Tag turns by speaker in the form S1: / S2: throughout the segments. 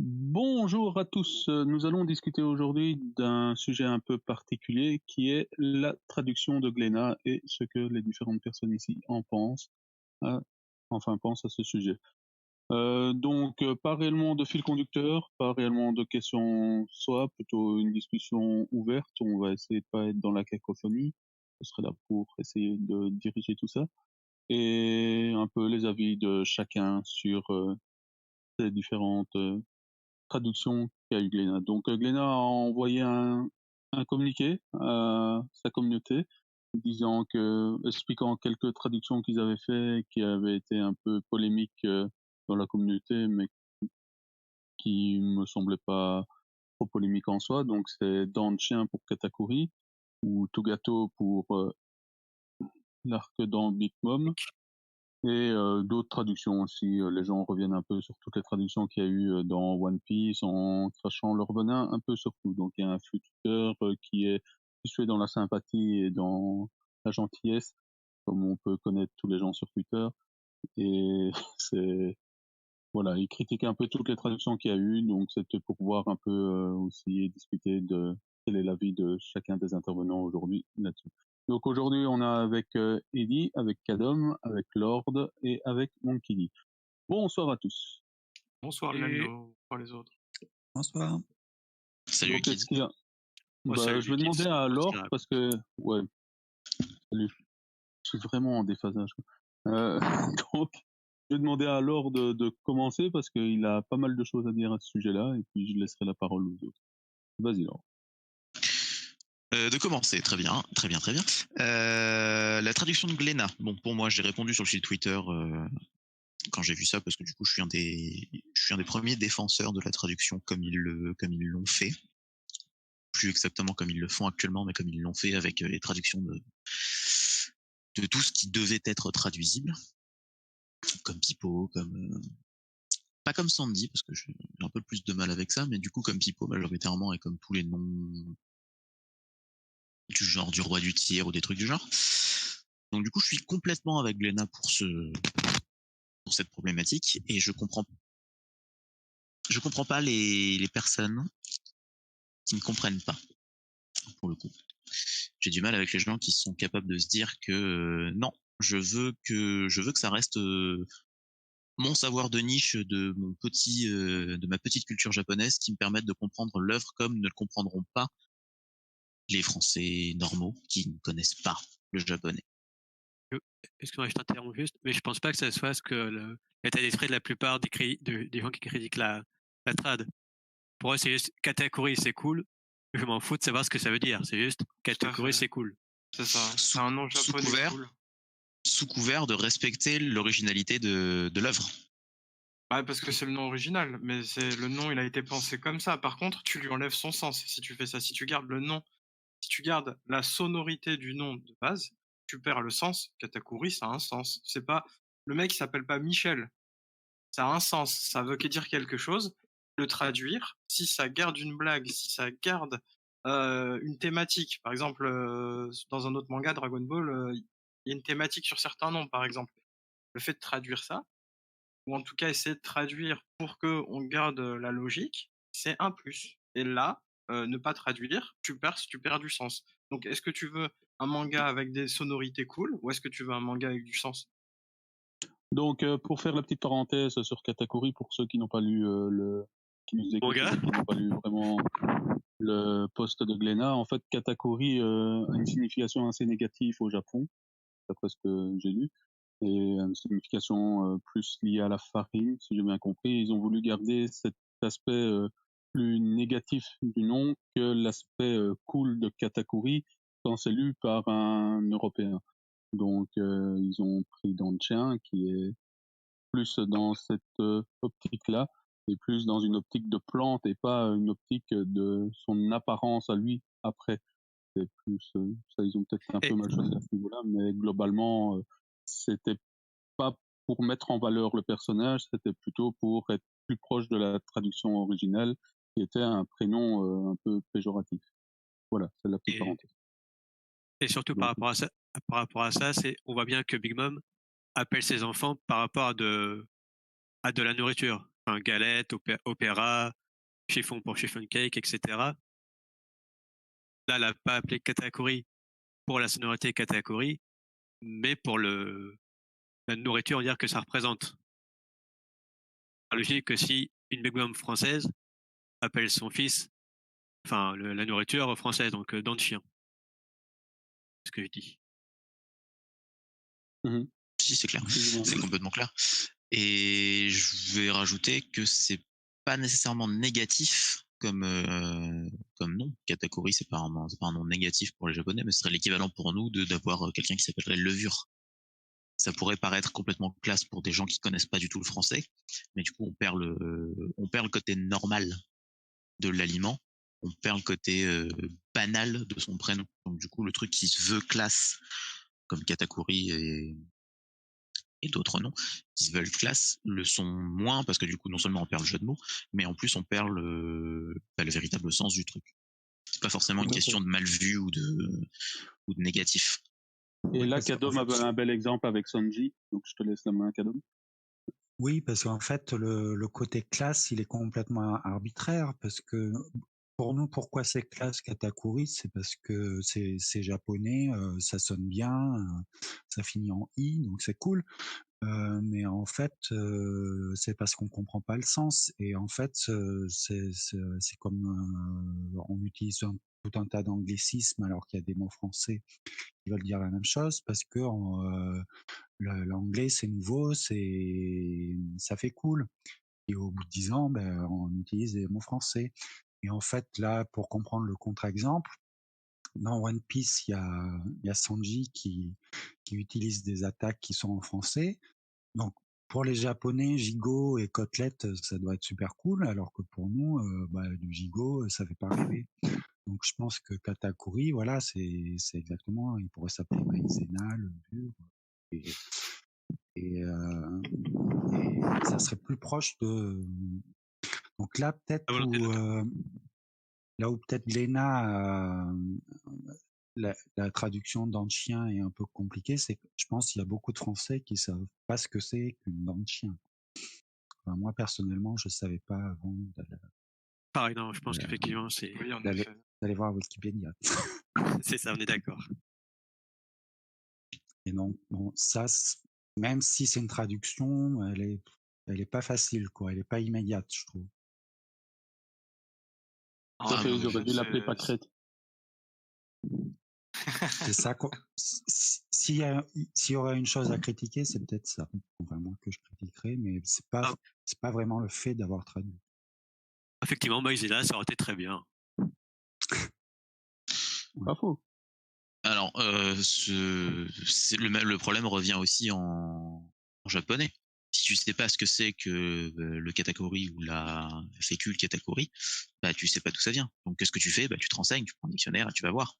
S1: Bonjour à tous, nous allons discuter aujourd'hui d'un sujet un peu particulier qui est la traduction de Glénat et ce que les différentes personnes ici en pensent, heu, pensent à ce sujet. Pas réellement de fil conducteur, pas réellement de questions soit, plutôt une discussion ouverte. On va essayer de pas être dans la cacophonie. Je serai là pour essayer de diriger tout ça et un peu les avis de chacun sur, ces différentes, traduction qu'a eu Glénat. Glénat a envoyé un communiqué à sa communauté disant que, expliquant quelques traductions qu'ils avaient fait, qui avaient été un peu polémiques dans la communauté, mais qui me semblaient pas trop polémiques en soi. Donc c'est Dents de chien pour Katakuri ou Togato pour l'arc dans Big Mom. Et d'autres traductions aussi, les gens reviennent un peu sur toutes les traductions qu'il y a eu dans One Piece en crachant leur venin un peu sur tout. Donc il y a un futur qui est situé dans la sympathie et dans la gentillesse, comme on peut connaître tous les gens sur Twitter. Et c'est voilà, il critique un peu toutes les traductions qu'il y a eu, donc c'était pour voir un peu aussi et discuter de quel est l'avis de chacun des intervenants aujourd'hui là-dessus. Donc aujourd'hui, on a avec Eddie, avec Kadom, avec Lord et avec Monkey D. Bonsoir à tous.
S2: Bonsoir Lando, bonsoir les autres.
S3: Bonsoir.
S4: Salut
S1: Donc
S4: Kid.
S1: est-ce qu'il y a...
S2: Salut
S1: je vais
S2: Kids,
S1: demander à Lord
S2: Kira.
S1: parce que... Ouais, salut. Je suis vraiment en déphasage. Euh, donc, je vais demander à Laure de commencer parce qu'il a pas mal de choses à dire à ce sujet-là et puis je laisserai la parole aux autres. Vas-y Laure.
S4: De commencer, très bien, très bien, très bien. La traduction de Glénat. Bon, pour moi, j'ai répondu sur le fil Twitter quand j'ai vu ça parce que du coup, je suis un des premiers défenseurs de la traduction comme ils l'ont fait. Plus exactement comme ils le font actuellement, mais comme ils l'ont fait avec les traductions de tout ce qui devait être traduisible, comme Pipo, pas comme Sandy parce que j'ai un peu plus de mal avec ça, mais du coup comme Pipo majoritairement et comme tous les noms du genre du roi du tir ou des trucs du genre. Donc du coup, je suis complètement avec Glénat pour cette problématique et je comprends pas les personnes qui ne comprennent pas pour le coup. J'ai du mal avec les gens qui sont capables de se dire que non, je veux que ça reste mon savoir de niche de ma petite culture japonaise qui me permettent de comprendre l'œuvre comme ne le comprendront pas les Français normaux qui ne connaissent pas le japonais.
S2: Excuse-moi, je t'interromps juste, mais je pense pas que ça soit ce que l'état d'esprit de la plupart des gens qui critiquent la trad. Pour eux, c'est juste Katakuri, c'est cool. Je m'en fous de savoir ce que ça veut dire. C'est juste Katakuri, c'est cool.
S5: C'est ça. C'est un nom japonais cool.
S4: Sous couvert de respecter l'originalité de l'œuvre.
S5: Ouais, parce que c'est le nom original, mais le nom, il a été pensé comme ça. Par contre, tu lui enlèves son sens si tu fais ça. Si tu gardes le nom, si tu gardes la sonorité du nom de base, tu perds le sens. Katakuri, ça a un sens. C'est pas le mec, il s'appelle pas Michel. Ça a un sens. Ça veut dire quelque chose. Le traduire, si ça garde une blague, si ça garde une thématique. Par exemple, dans un autre manga, Dragon Ball, il y a une thématique sur certains noms, par exemple. Le fait de traduire ça, ou en tout cas essayer de traduire pour qu'on garde la logique, c'est un plus. Et là, ne pas traduire, tu perds du sens. Donc, est-ce que tu veux un manga avec des sonorités cool, ou est-ce que tu veux un manga avec du sens?
S1: Donc pour faire la petite parenthèse sur Katakuri, pour ceux qui n'ont pas lu qui nous écoutent,
S2: Manga
S1: qui n'ont pas lu vraiment le post de Glénat, en fait Katakuri a une signification assez négative au Japon, d'après ce que j'ai lu, et une signification plus liée à la farine, si j'ai bien compris. Ils ont voulu garder cet aspect plus négatif du nom que l'aspect cool de Katakuri quand c'est lu par un Européen. Donc ils ont pris Danchin qui est plus dans cette optique-là et plus dans une optique de plante et pas une optique de son apparence à lui après. C'est plus ça, ils ont peut-être un peu mal choisi à ce niveau-là, mais globalement c'était pas pour mettre en valeur le personnage, c'était plutôt pour être plus proche de la traduction originale qui était un prénom un peu péjoratif. Voilà, c'est la petite parenthèse.
S2: Et surtout
S1: Donc,
S2: par rapport à ça, on voit bien que Big Mom appelle ses enfants par rapport à de la nourriture. enfin, galette, opéra, chiffon pour chiffon cake, etc. Là, elle n'a pas appelé katakuri pour la sonorité katakuri, mais pour la nourriture, dire que ça représente. La logique que si une Big Mom française appelle son fils, enfin, la nourriture française, donc dents de chien. C'est ce que je dis.
S4: Si, c'est clair.
S1: Excusez-moi.
S4: C'est complètement clair. Et je vais rajouter que c'est pas nécessairement négatif comme nom. Katakuri, c'est pas un nom négatif pour les Japonais, mais ce serait l'équivalent pour nous d'avoir quelqu'un qui s'appellerait levure. Ça pourrait paraître complètement classe pour des gens qui connaissent pas du tout le français, mais du coup on perd le côté normal de l'aliment, on perd le côté banal de son prénom. Donc du coup le truc qui se veut classe, comme Katakuri et d'autres noms qui se veulent classe, le sont moins, parce que du coup non seulement on perd le jeu de mots, mais en plus on perd le véritable sens du truc. C'est pas forcément une question de mal vu ou de négatif.
S1: Et là, Kadom avait un bel exemple avec Sanji, donc je te laisse la main, Kadom.
S3: Oui, parce qu'en fait, le côté classe, il est complètement arbitraire, parce que pour nous, pourquoi c'est classe Katakuri, c'est parce que c'est japonais, ça sonne bien, ça finit en i, donc c'est cool. Mais en fait, c'est parce qu'on comprend pas le sens. Et en fait, c'est comme on utilise tout un tas d'anglicismes alors qu'il y a des mots français qui veulent dire la même chose, parce que l'anglais c'est nouveau, ça fait cool. Et au bout de 10 ans, ben, on utilise des mots français. Et en fait, là, pour comprendre le contre-exemple, dans One Piece, il y a Sanji qui utilise des attaques qui sont en français. Donc, pour les Japonais, gigot et côtelette, ça doit être super cool, alors que pour nous, du gigot, ça fait pas rêver. Donc, je pense que Katakuri, voilà, c'est exactement, il pourrait s'appeler maïzena, levure, et ça serait plus proche de. Donc là, peut-être là où peut-être Glénat, la traduction dent de chien est un peu compliquée, c'est que je pense qu'il y a beaucoup de Français qui savent pas ce que c'est qu'une dent de chien. Enfin, moi personnellement, je savais pas avant
S2: Pareil, non, je pense qu'effectivement, c'est.
S5: Oui, en effet.
S3: d'aller voir Wikipédia.
S2: C'est ça, on est d'accord.
S3: Et donc, bon, ça, même si c'est une traduction, elle est pas facile, quoi. Elle est pas immédiate, je trouve.
S1: Ça fait, ils auraient dû l'appeler pâquerette.
S3: C'est ça. S'il y aurait une chose à critiquer, c'est peut-être ça. Enfin, moi que je critiquerais, mais c'est pas vraiment le fait d'avoir traduit.
S2: Effectivement, Maïzena, ça aurait été très bien.
S1: Pas faux.
S4: Alors, le problème revient aussi en japonais. Si tu sais pas ce que c'est que le katakuri ou la fécule katakuri, bah tu sais pas d'où ça vient. Donc qu'est-ce que tu fais? Bah tu te renseignes, tu prends un dictionnaire et tu vas voir.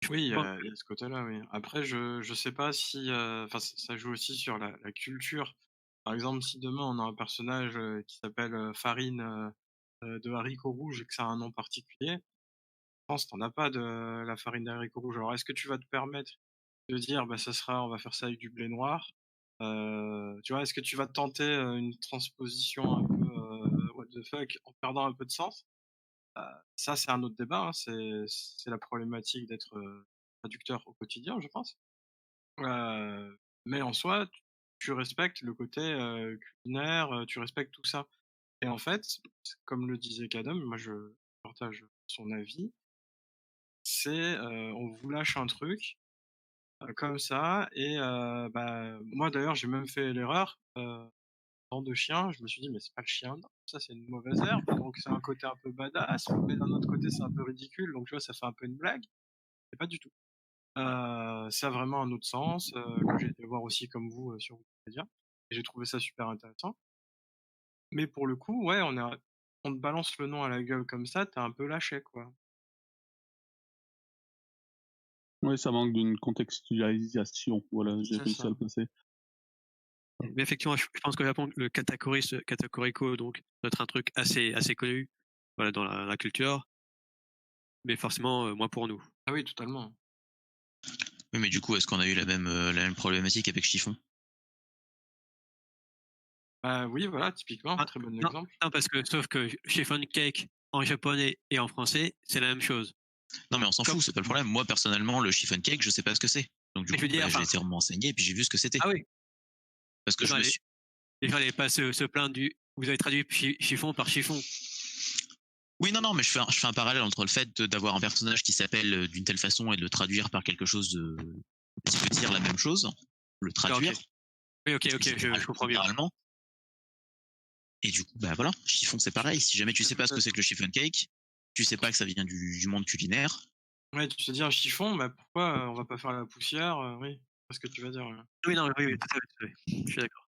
S5: Oui, il y a ce côté-là, oui. Après, je sais pas si, enfin, ça joue aussi sur la culture. Par exemple, si demain on a un personnage qui s'appelle Farine de haricots rouges et que ça a un nom particulier, en France, t'en as pas de la farine d'haricots rouges. Alors, est-ce que tu vas te permettre de dire, bah, on va faire ça avec du blé noir? Tu vois, est-ce que tu vas tenter une transposition un peu what the fuck en perdant un peu de sens? Ça, c'est un autre débat, hein. C'est la problématique d'être traducteur au quotidien, je pense. Mais en soi, tu respectes le côté culinaire, tu respectes tout ça. Et en fait, comme le disait Kadam, moi je partage son avis, c'est on vous lâche un truc comme ça, et moi d'ailleurs j'ai même fait l'erreur, dent de chien, je me suis dit mais c'est pas le chien, non, ça c'est une mauvaise herbe, donc c'est un côté un peu badass, mais d'un autre côté c'est un peu ridicule, donc tu vois ça fait un peu une blague, et pas du tout. Ça a vraiment un autre sens, que j'ai été voir aussi comme vous sur Wikipédia, et j'ai trouvé ça super intéressant. Mais pour le coup, ouais, on te balance le nom à la gueule comme ça, t'es un peu lâché, quoi.
S1: Oui, ça manque d'une contextualisation. Voilà, j'ai
S5: C'est
S1: réussi
S5: ça.
S1: à le passer.
S2: Mais effectivement, je pense qu'au Japon, le katakoriko, donc, doit être un truc assez connu, voilà, dans la culture, mais forcément moins pour nous.
S5: Ah oui, totalement.
S4: Oui, mais du coup, est-ce qu'on a eu la même problématique avec chiffon?
S5: Bah oui, voilà, typiquement,
S2: Ah,
S5: très bon
S2: non,
S5: exemple.
S2: non, parce que sauf que chiffon cake en japonais et en français, c'est la même chose.
S4: Non, mais on s'en
S2: Comme-
S4: fout, c'est pas le problème. Moi, personnellement, le chiffon cake, je sais pas ce que c'est. Donc, du
S2: Je veux
S4: coup,
S2: dire,
S4: j'ai
S2: enfin,
S4: été renseigné et puis j'ai vu ce que c'était.
S2: ah oui,
S4: Parce que
S2: les
S4: je
S2: gens
S4: me
S2: allaient,
S4: suis.
S2: les gens allaient pas se plaindre du. Vous avez traduit chiffon par chiffon.
S4: Oui, non, mais je fais un parallèle entre le fait d'avoir un personnage qui s'appelle d'une telle façon et de le traduire par quelque chose qui veut dire la même chose, le traduire,
S2: Ok. Oui, ok, je comprends mieux.
S4: littéralement. Et du coup, bah voilà, chiffon c'est pareil. Si jamais tu sais pas ce que c'est que le chiffon cake, tu sais pas que ça vient du monde culinaire.
S5: Ouais, tu te dis un chiffon, bah pourquoi on va pas faire la poussière oui, c'est ce que tu vas dire.
S2: Oui, non, oui, tout à fait. Je suis d'accord.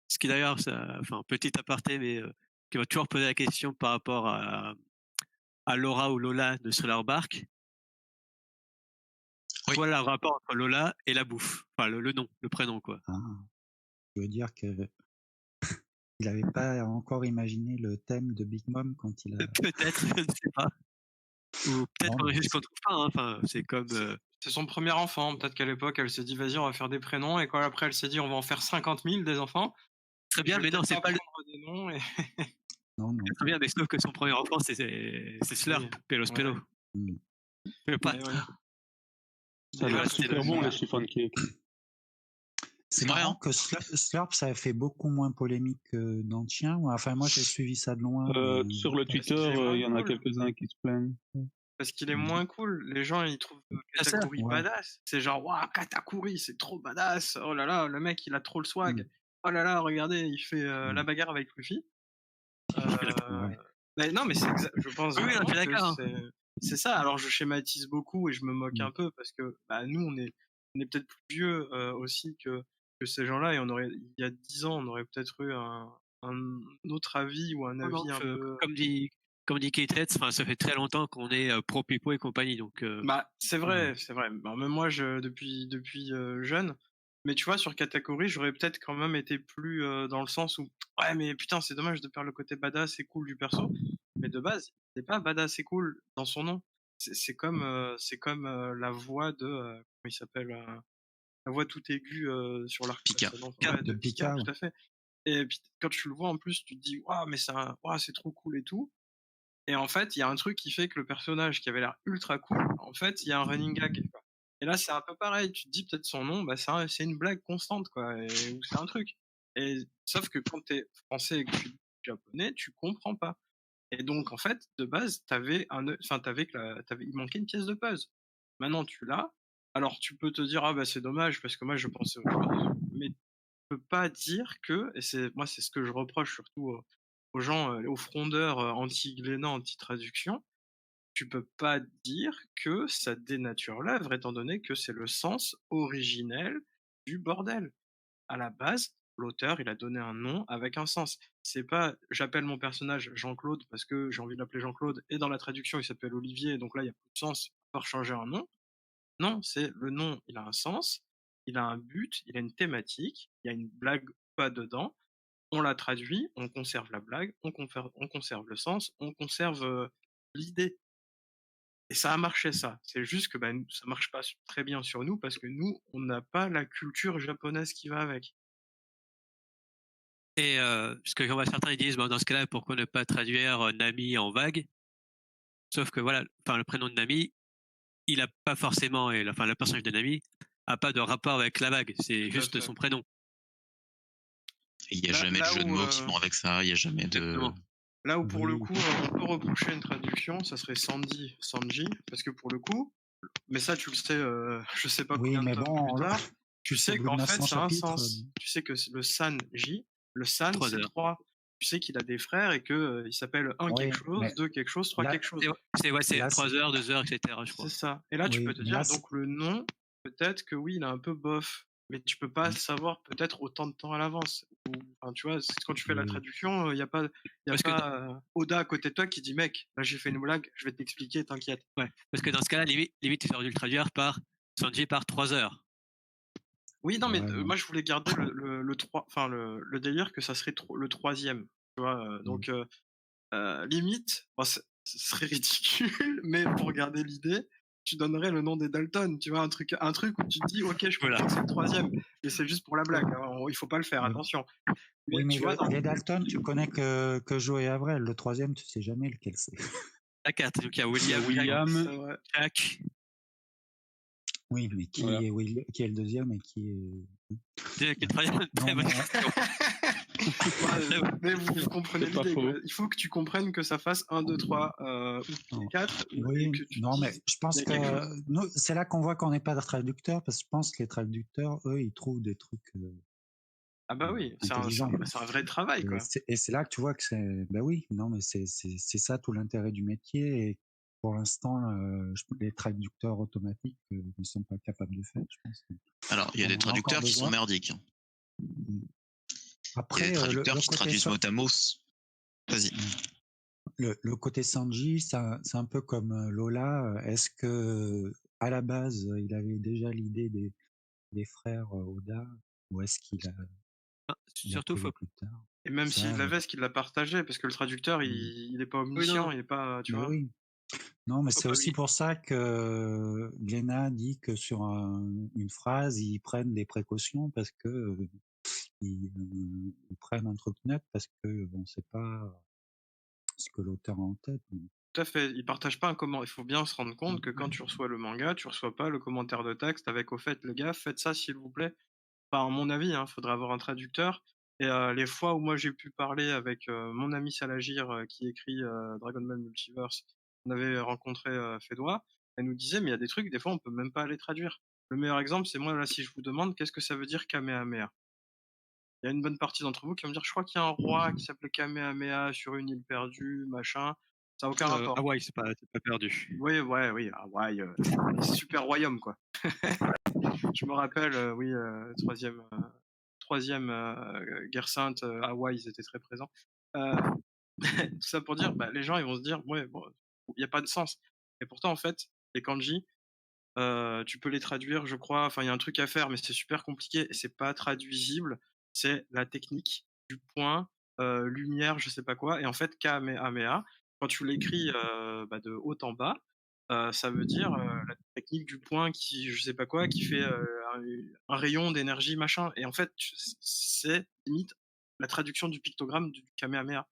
S2: Ce qui d'ailleurs, enfin, petit aparté, mais qui va toujours poser la question par rapport à Laura ou Lola de Thriller Bark.
S4: Oui.
S2: Voilà le rapport entre Lola et la bouffe. Enfin, le nom, le prénom, quoi.
S3: Ah, je veux dire que il n'avait pas encore imaginé le thème de Big Mom quand il a.
S2: Peut-être, je ne sais pas. Ou peut-être
S3: Non,
S2: qu'on
S3: mais
S2: juste qu'on trouve pas. Hein. Enfin, c'est comme.
S5: C'est son premier enfant. Peut-être qu'à l'époque, elle s'est dit, vas-y, on va faire des prénoms. Et quand après, elle s'est dit, on va en faire 50 000 des enfants.
S2: Très bien, mais non, c'est pas le.
S5: Des noms et...
S3: non.
S2: Très bien, mais sauf que son premier enfant, c'est Slurp,
S5: Oui.
S2: Pelos Pelo.
S3: Mm.
S2: Mais pas.
S5: Ouais, ouais.
S1: Ça a
S5: Et
S1: l'air
S5: ouais,
S1: super bon, les chiffon cake.
S3: C'est
S4: Ouais,
S3: marrant
S4: hein.
S3: que Slurp, ça a fait beaucoup moins polémique que dans le chien. Enfin, moi, j'ai suivi ça de loin. mais-
S1: Sur le Twitter, il y en a quelques-uns qui se plaignent.
S5: Parce qu'il est moins cool. Les gens, ils trouvent Katakuri
S3: ouais.
S5: badass. C'est genre, waouh, Katakuri, c'est trop badass. Oh là là, le mec, il a trop le swag. Oh là là, regardez, il fait la bagarre avec Luffy.
S3: Ouais.
S5: Mais non, mais je pense
S2: Oui,
S5: vraiment
S2: je suis
S5: que
S2: d'accord.
S5: c'est ça. Alors, je schématise beaucoup et je me moque un peu parce que bah, nous, on est peut-être plus vieux aussi que ces gens-là et il y a 10 ans, on aurait peut-être eu un autre avis ou un avis un peu.
S2: Comme dit Kate, enfin, ça fait très longtemps qu'on est pro Pipo et compagnie, donc.
S5: Bah, c'est vrai. Bah, même moi, depuis jeune. Mais tu vois, sur Katakuri, j'aurais peut-être quand même été plus dans le sens où, ouais, mais putain, c'est dommage de perdre le côté badass et cool du perso. Mais de base, c'est pas badass et cool dans son nom. C'est comme, la voix de, comment il s'appelle, la voix tout aiguë sur l'arc
S4: Pika.
S5: précédent.
S3: Pika.
S5: Ouais, de
S3: De
S5: Pika,
S3: Pika,
S5: tout à fait. Et puis, quand tu le vois en plus, tu te dis, waouh, mais c'est trop cool et tout. Et en fait, il y a un truc qui fait que le personnage qui avait l'air ultra cool, en fait, il y a un running gag. Quoi. Et là, c'est un peu pareil. Tu te dis peut-être son nom, bah, c'est une blague constante, quoi, ou c'est un truc. Et sauf que quand t'es français et que tu es japonais, tu comprends pas. Et donc, en fait, de base, il manquait une pièce de puzzle. Maintenant, tu l'as. Alors, tu peux te dire, ah bah c'est dommage parce que moi, je pensais autre chose. Mais tu peux pas dire que, et c'est ce que je reproche surtout aux gens, aux frondeurs anti-Glénat, anti-traduction, tu peux pas dire que ça dénature l'œuvre, étant donné que c'est le sens originel du bordel. À la base, l'auteur, il a donné un nom avec un sens. C'est pas j'appelle mon personnage Jean-Claude parce que j'ai envie de l'appeler Jean-Claude et dans la traduction il s'appelle Olivier, donc là il y a plus de sens pour changer un nom. Non, c'est le nom, il a un sens, il a un but, il a une thématique, il y a une blague pas dedans, on la traduit, on conserve la blague, on conserve le sens, on conserve l'idée. Et ça a marché ça. C'est juste que ça marche pas très bien sur nous parce que nous, on n'a pas la culture japonaise qui va avec.
S2: Et parce que certains ils disent, bon, dans ce cas-là, pourquoi ne pas traduire Nami en vague? Sauf que voilà, enfin, le prénom de Nami, il a pas forcément, le personnage de Nami a pas de rapport avec la vague, c'est juste son prénom.
S4: Il n'y a jamais de jeu de mots qui vont avec ça, il n'y a jamais de.
S2: Exactement.
S5: Là où pour le coup, on peut reprocher une traduction, ça serait Sanji, parce que pour le coup, mais ça tu le sais, je sais pas combien de temps plus tard, tu sais qu'en fait ça a un sens. Tu sais que le Sanji, le San c'est 3. Tu sais qu'il a des frères et que il s'appelle 1 quelque chose, 2 quelque chose, 3 quelque chose.
S2: C'est 3 heures, 2 heures, etc. je crois.
S5: C'est ça. Et là tu peux te dire, donc le nom, peut-être que oui, il est un peu bof. Mais tu peux pas savoir peut-être autant de temps à l'avance. Enfin, tu vois, quand tu fais la traduction, il n'y a pas, Oda à côté de toi qui dit mec, là j'ai fait une blague, je vais t'expliquer, t'inquiète.
S2: Ouais, parce que dans ce cas-là, limite, tu aurais dû le traduire par Sanji par 3 heures.
S5: Oui, non, mais moi je voulais garder le délire que ça serait le 3e. Tu vois, donc limite, ce serait ridicule, mais pour garder l'idée, tu donnerais le nom des Dalton, tu vois, un truc où tu te dis, ok, je comprends que c'est le 3e, mais c'est juste pour la blague, hein, il faut pas le faire, attention.
S3: Oui, mais
S5: tu vois,
S3: les Dalton, tu connais que Joe et Avril. Le troisième, tu sais jamais lequel c'est.
S2: La 4, donc il y a
S1: Il y a
S2: William,
S5: c'est
S1: William,
S5: vrai.
S2: Jack.
S3: Oui, mais qui
S1: Voilà.
S3: est le deuxième et qui est...
S2: Jack est très bonne
S3: Non, mais
S2: question.
S5: Ouais, mais vous comprenez
S1: C'est pas
S5: l'idée, quoi.
S1: faux.
S5: Il faut que tu comprennes que ça fasse 1, 2, 3 ou
S3: non.
S5: 4 et
S3: Oui,
S5: que tu
S3: non, mais
S5: dises
S3: je
S5: il
S3: pense
S5: y a quelque chose.
S3: que nous, c'est là qu'on voit qu'on n'est pas de traducteurs, parce que je pense que les traducteurs, eux, ils trouvent des trucs
S5: Ah bah oui,
S3: intelligents.
S5: c'est un vrai travail, quoi.
S3: Et c'est là que tu vois que c'est... Ben oui, non, mais c'est ça tout l'intérêt du métier. Et pour l'instant, les traducteurs automatiques ne sont pas capables de faire, je pense.
S4: Alors, il y a
S3: On
S4: des
S3: en a encore
S4: traducteurs qui sont
S3: besoin.
S4: merdiques. Hein.
S3: Mm.
S4: Il y a
S3: Après,
S4: des traducteurs
S3: le
S4: qui
S3: côté
S4: traduisent mot à mot. Vas-y.
S3: le côté Sanji, c'est un peu comme Lola. Est-ce que à la base, il avait déjà l'idée des frères Oda, ou est-ce qu'il a
S2: Surtout,
S3: trouvé
S2: faut.
S3: plus tard?
S5: Et même
S3: Ça,
S5: s'il l'avait, ce qu'il l'a partagé, parce que le traducteur, il est pas
S2: Oui, non,
S5: omniscient,
S2: non.
S5: il est pas, tu
S3: mais
S5: vois.
S3: oui. Non, mais
S2: Faut
S3: c'est
S2: pas
S3: aussi
S2: oublier.
S3: pour ça que Glénat dit que sur une phrase, ils prennent des précautions parce que ils prennent un truc net parce que on sait pas ce que l'auteur a en tête.
S5: Tout à fait, il partage pas un comment. Il faut bien se rendre compte que quand tu reçois le manga, tu reçois pas le commentaire de texte avec au fait, les gars, faites ça s'il vous plaît. Enfin, à mon avis, hein, faudrait avoir un traducteur. Et les fois où moi j'ai pu parler avec mon ami Salagir qui écrit Dragon Ball Multiverse, on avait rencontré Fédois, elle nous disait mais il y a des trucs, des fois on peut même pas aller traduire. Le meilleur exemple, c'est moi là si je vous demande qu'est-ce que ça veut dire Kamehameha. Il y a une bonne partie d'entre vous qui vont me dire je crois qu'il y a un roi qui s'appelait Kamehameha sur une île perdue, machin. Ça n'a aucun rapport.
S2: Hawaï, c'est pas perdu.
S5: Oui, oui, Hawaï, super royaume quoi. Je me rappelle, oui, troisième guerre sainte, Hawaï, ils étaient très présents. Tout ça pour dire, bah, les gens ils vont se dire, ouais, bon, il n'y a pas de sens. Et pourtant, en fait, les kanji, tu peux les traduire, je crois. Enfin, il y a un truc à faire, mais c'est super compliqué et c'est pas traduisible. C'est la technique du point, lumière, je sais pas quoi. Et en fait, Kamehameha, quand tu l'écris bah, de haut en bas, ça veut dire la technique du point qui, je sais pas quoi, qui fait un rayon d'énergie, machin. Et en fait, c'est limite la traduction du pictogramme du Kamehameha.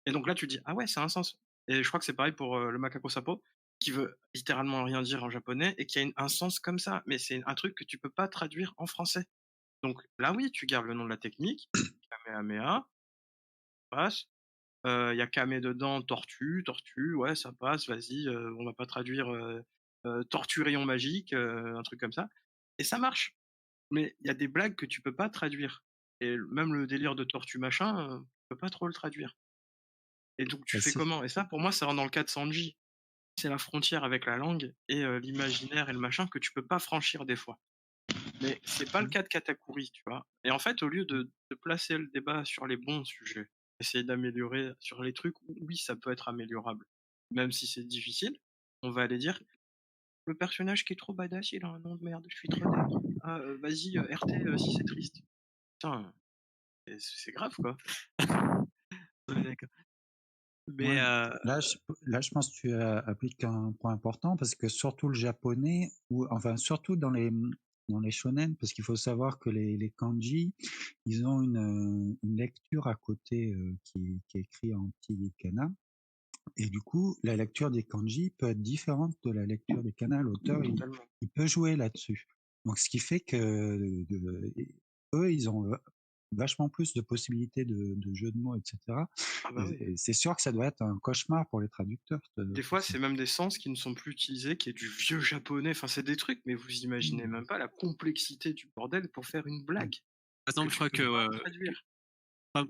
S5: Et donc là, tu dis, ah ouais, ça a un sens. Et je crois que c'est pareil pour le macaco sapo, qui veut littéralement rien dire en japonais et qui a un sens comme ça. Mais c'est un truc que tu peux pas traduire en français. Donc là, oui, tu gardes le nom de la technique, Kamehameha, passe. Il y a Kame dedans, tortue, ouais, ça passe, vas-y, on va pas traduire tortue rayon magique, un truc comme ça. Et ça marche. Mais il y a des blagues que tu peux pas traduire. Et même le délire de tortue machin, tu peux pas trop le traduire. Et donc tu
S3: Bah,
S5: fais comment? Et ça, pour moi, ça rentre dans le cas de Sanji. C'est la frontière avec la langue et l'imaginaire et le machin que tu peux pas franchir des fois. Mais c'est pas le cas de Katakuri, tu vois. Et en fait, au lieu de placer le débat sur les bons sujets, essayer d'améliorer sur les trucs où oui, ça peut être améliorable, même si c'est difficile, on va aller dire le personnage qui est trop badass, il a un nom de merde, je suis trop d'accord. Ah, vas-y, RT, si c'est triste. Putain, c'est grave quoi.
S2: Ouais, d'accord. Mais
S3: Ouais. Là, je pense que tu appliques un point important parce que surtout le japonais, ou enfin surtout dans les shonen, parce qu'il faut savoir que les kanji, ils ont une lecture à côté qui est écrit en petit kana. Et du coup, la lecture des kanji peut être différente de la lecture des kana. L'auteur,
S5: Totalement.
S3: il peut jouer là-dessus. Donc, ce qui fait que eux, ils ont vachement plus de possibilités de jeux de mots, etc.
S5: Ah bah oui.
S3: Et c'est sûr que ça doit être un cauchemar pour les traducteurs.
S5: Des fois, c'est même des sens qui ne sont plus utilisés, qui est du vieux japonais. Enfin, c'est des trucs, mais vous imaginez même pas la complexité du bordel pour faire une blague.
S2: par exemple, je crois
S5: tu peux pas
S2: que,
S5: traduire.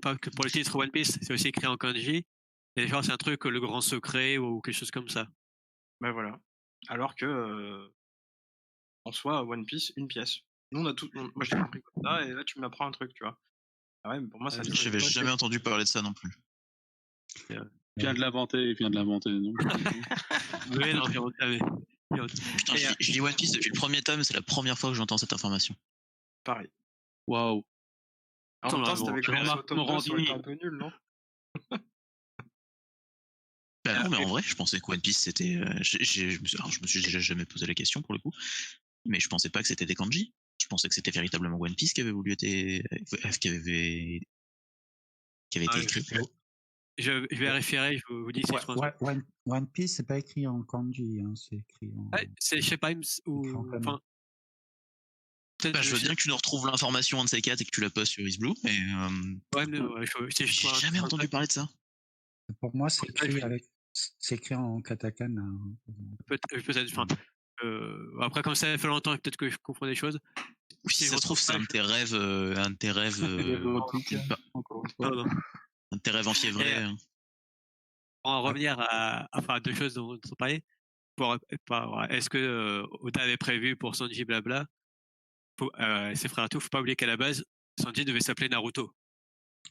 S2: pas que pour le titre One Piece, c'est aussi écrit en kanji. Et des fois, c'est un truc, le grand secret ou quelque chose comme ça.
S5: Ben voilà. Alors que, en soi, One Piece, une pièce. Nous, on a tout. Moi, j'ai compris comme ça, et là, tu m'apprends un truc, tu vois. Ah ouais, mais pour moi, ça.
S4: J'avais jamais entendu parler de ça non plus.
S1: Il vient de l'inventer, donc.
S2: Oui, non, jamais.
S4: Putain, je lis One Piece depuis le premier tome, c'est la première fois que j'entends cette information.
S5: Pareil.
S1: Waouh.
S5: En même temps, si t'avais commencé au tome 2, ça aurait
S1: Morandini.
S5: été un peu nul, non?
S4: Bah non, mais en vrai, je pensais que One Piece c'était. Je me suis déjà jamais posé la question pour le coup, mais je pensais pas que c'était des kanji. Je pensais que c'était véritablement One Piece qui avait voulu être, qui avait qui avait été
S2: Ah,
S4: écrit.
S2: je vais référer, je vous dis si je pense.
S3: One Piece, c'est pas écrit en kanji, hein, c'est écrit en.
S2: Ouais, c'est chez Pimes ou.
S3: Enfin,
S2: Peut-être
S4: Je veux bien que tu nous retrouves l'information un de ces quatre et que tu la postes sur Isblue, mais
S2: Ouais, mais si je
S4: j'ai
S2: trouve un
S4: jamais
S2: truc
S4: entendu parler de ça.
S3: pour moi, c'est
S2: Ouais,
S3: écrit c'est écrit en katakana.
S2: peut-être. Enfin, après, comme ça fait longtemps, peut-être que je confonds des choses.
S4: Oui, si
S2: Si je
S4: ça se trouve,
S2: retrouve
S4: c'est
S2: pas,
S4: un de tes rêves,
S1: Érotique,
S4: pas-
S1: encore une
S2: Non,
S1: fois.
S2: non.
S4: un de tes rêves enfiévrés.
S2: Et, pour en revenir à deux choses dont on parlait, est-ce que Oda avait prévu pour Sanji blabla, ses frères à tout, faut pas oublier qu'à la base, Sanji devait s'appeler Naruto.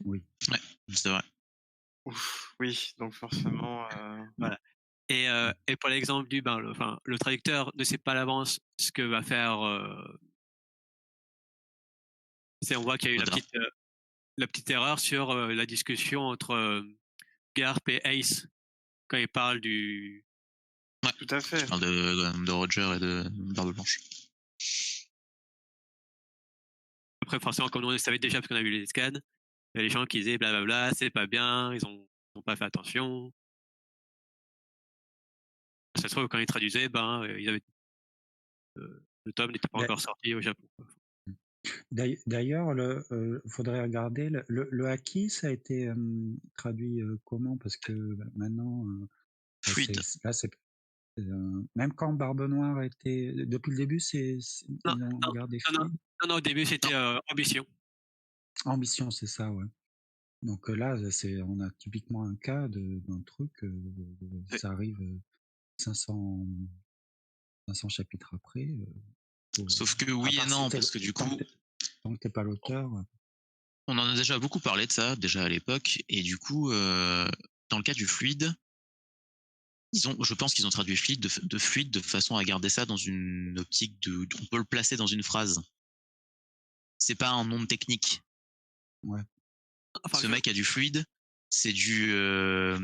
S3: Oui.
S4: Ouais, c'est vrai.
S5: Ouf, oui, donc forcément.
S2: Voilà. Et pour l'exemple du le traducteur ne sait pas à l'avance ce que va faire. On voit qu'il y a eu
S4: Oda.
S2: la petite erreur sur la discussion entre Garp et Ace quand il parle du.
S4: Ouais,
S5: Tout à fait.
S4: je parle de Roger et de Barbe Blanche.
S2: Après, forcément, comme on le savait déjà parce qu'on a vu les scans, il y a les gens qui disaient blablabla, c'est pas bien, ils ont pas fait attention. Ça se trouve, quand ils traduisaient, ils avaient, le tome n'était pas
S3: Ouais.
S2: encore sorti au Japon.
S3: D'ailleurs, faudrait regarder le haki, ça a été traduit comment? Parce que maintenant,
S4: Fluide.
S3: là, c'est même quand Barbe Noire était depuis le début,
S2: Non,
S3: ils ont gardé fluide.
S2: Non, au début, c'était Ambition.
S3: Ambition, c'est ça, ouais. Donc là, on a typiquement un cas d'un truc, ça arrive 500 chapitres après.
S4: Sauf que oui et non, parce que du coup,
S3: tant que t'es pas l'auteur.
S4: on en a déjà beaucoup parlé de ça, déjà à l'époque, et du coup, dans le cas du fluide, je pense qu'ils ont traduit fluide de fluide de façon à garder ça dans une optique on peut le placer dans une phrase. C'est pas un nom technique.
S3: Ouais.
S2: Enfin,
S4: Ce mec a du fluide, c'est du.
S2: je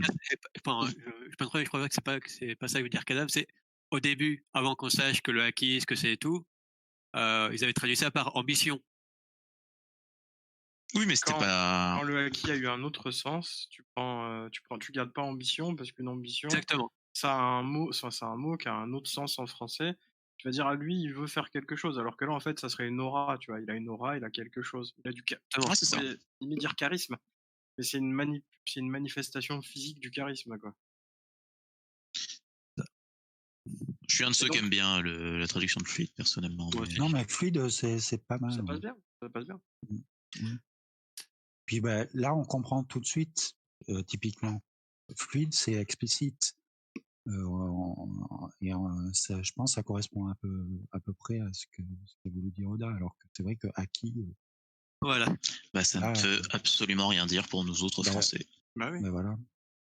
S2: crois que c'est pas ça que veut dire cadavre. C'est au début, avant qu'on sache que le haki, ce que c'est et tout, ils avaient traduit ça par ambition.
S4: Oui, mais c'était pas.
S5: Quand le haki a eu un autre sens, tu gardes pas ambition parce qu'une ambition,
S2: Exactement.
S5: ça a un mot, ça a un mot qui a un autre sens en français. Tu vas dire à lui, il veut faire quelque chose, alors que là, en fait, ça serait une aura, tu vois. Il a une aura, il a quelque chose. Il a du
S4: Ouais, c'est ça.
S5: il dire charisme, mais c'est une manifestation physique du charisme, quoi.
S4: Je suis un de ceux qui aiment bien la traduction de fluide, personnellement.
S3: Non, mais fluide, c'est pas mal.
S5: Ça passe bien, ça passe bien.
S3: Oui. Puis là, on comprend tout de suite, typiquement. Fluide, c'est explicite. Je pense que ça correspond à peu près à ce qu'a voulu dire Oda, alors que c'est vrai que Haki.
S2: Voilà.
S4: Ça ne peut absolument rien dire pour nous autres Français.
S5: Bah oui.
S3: Voilà.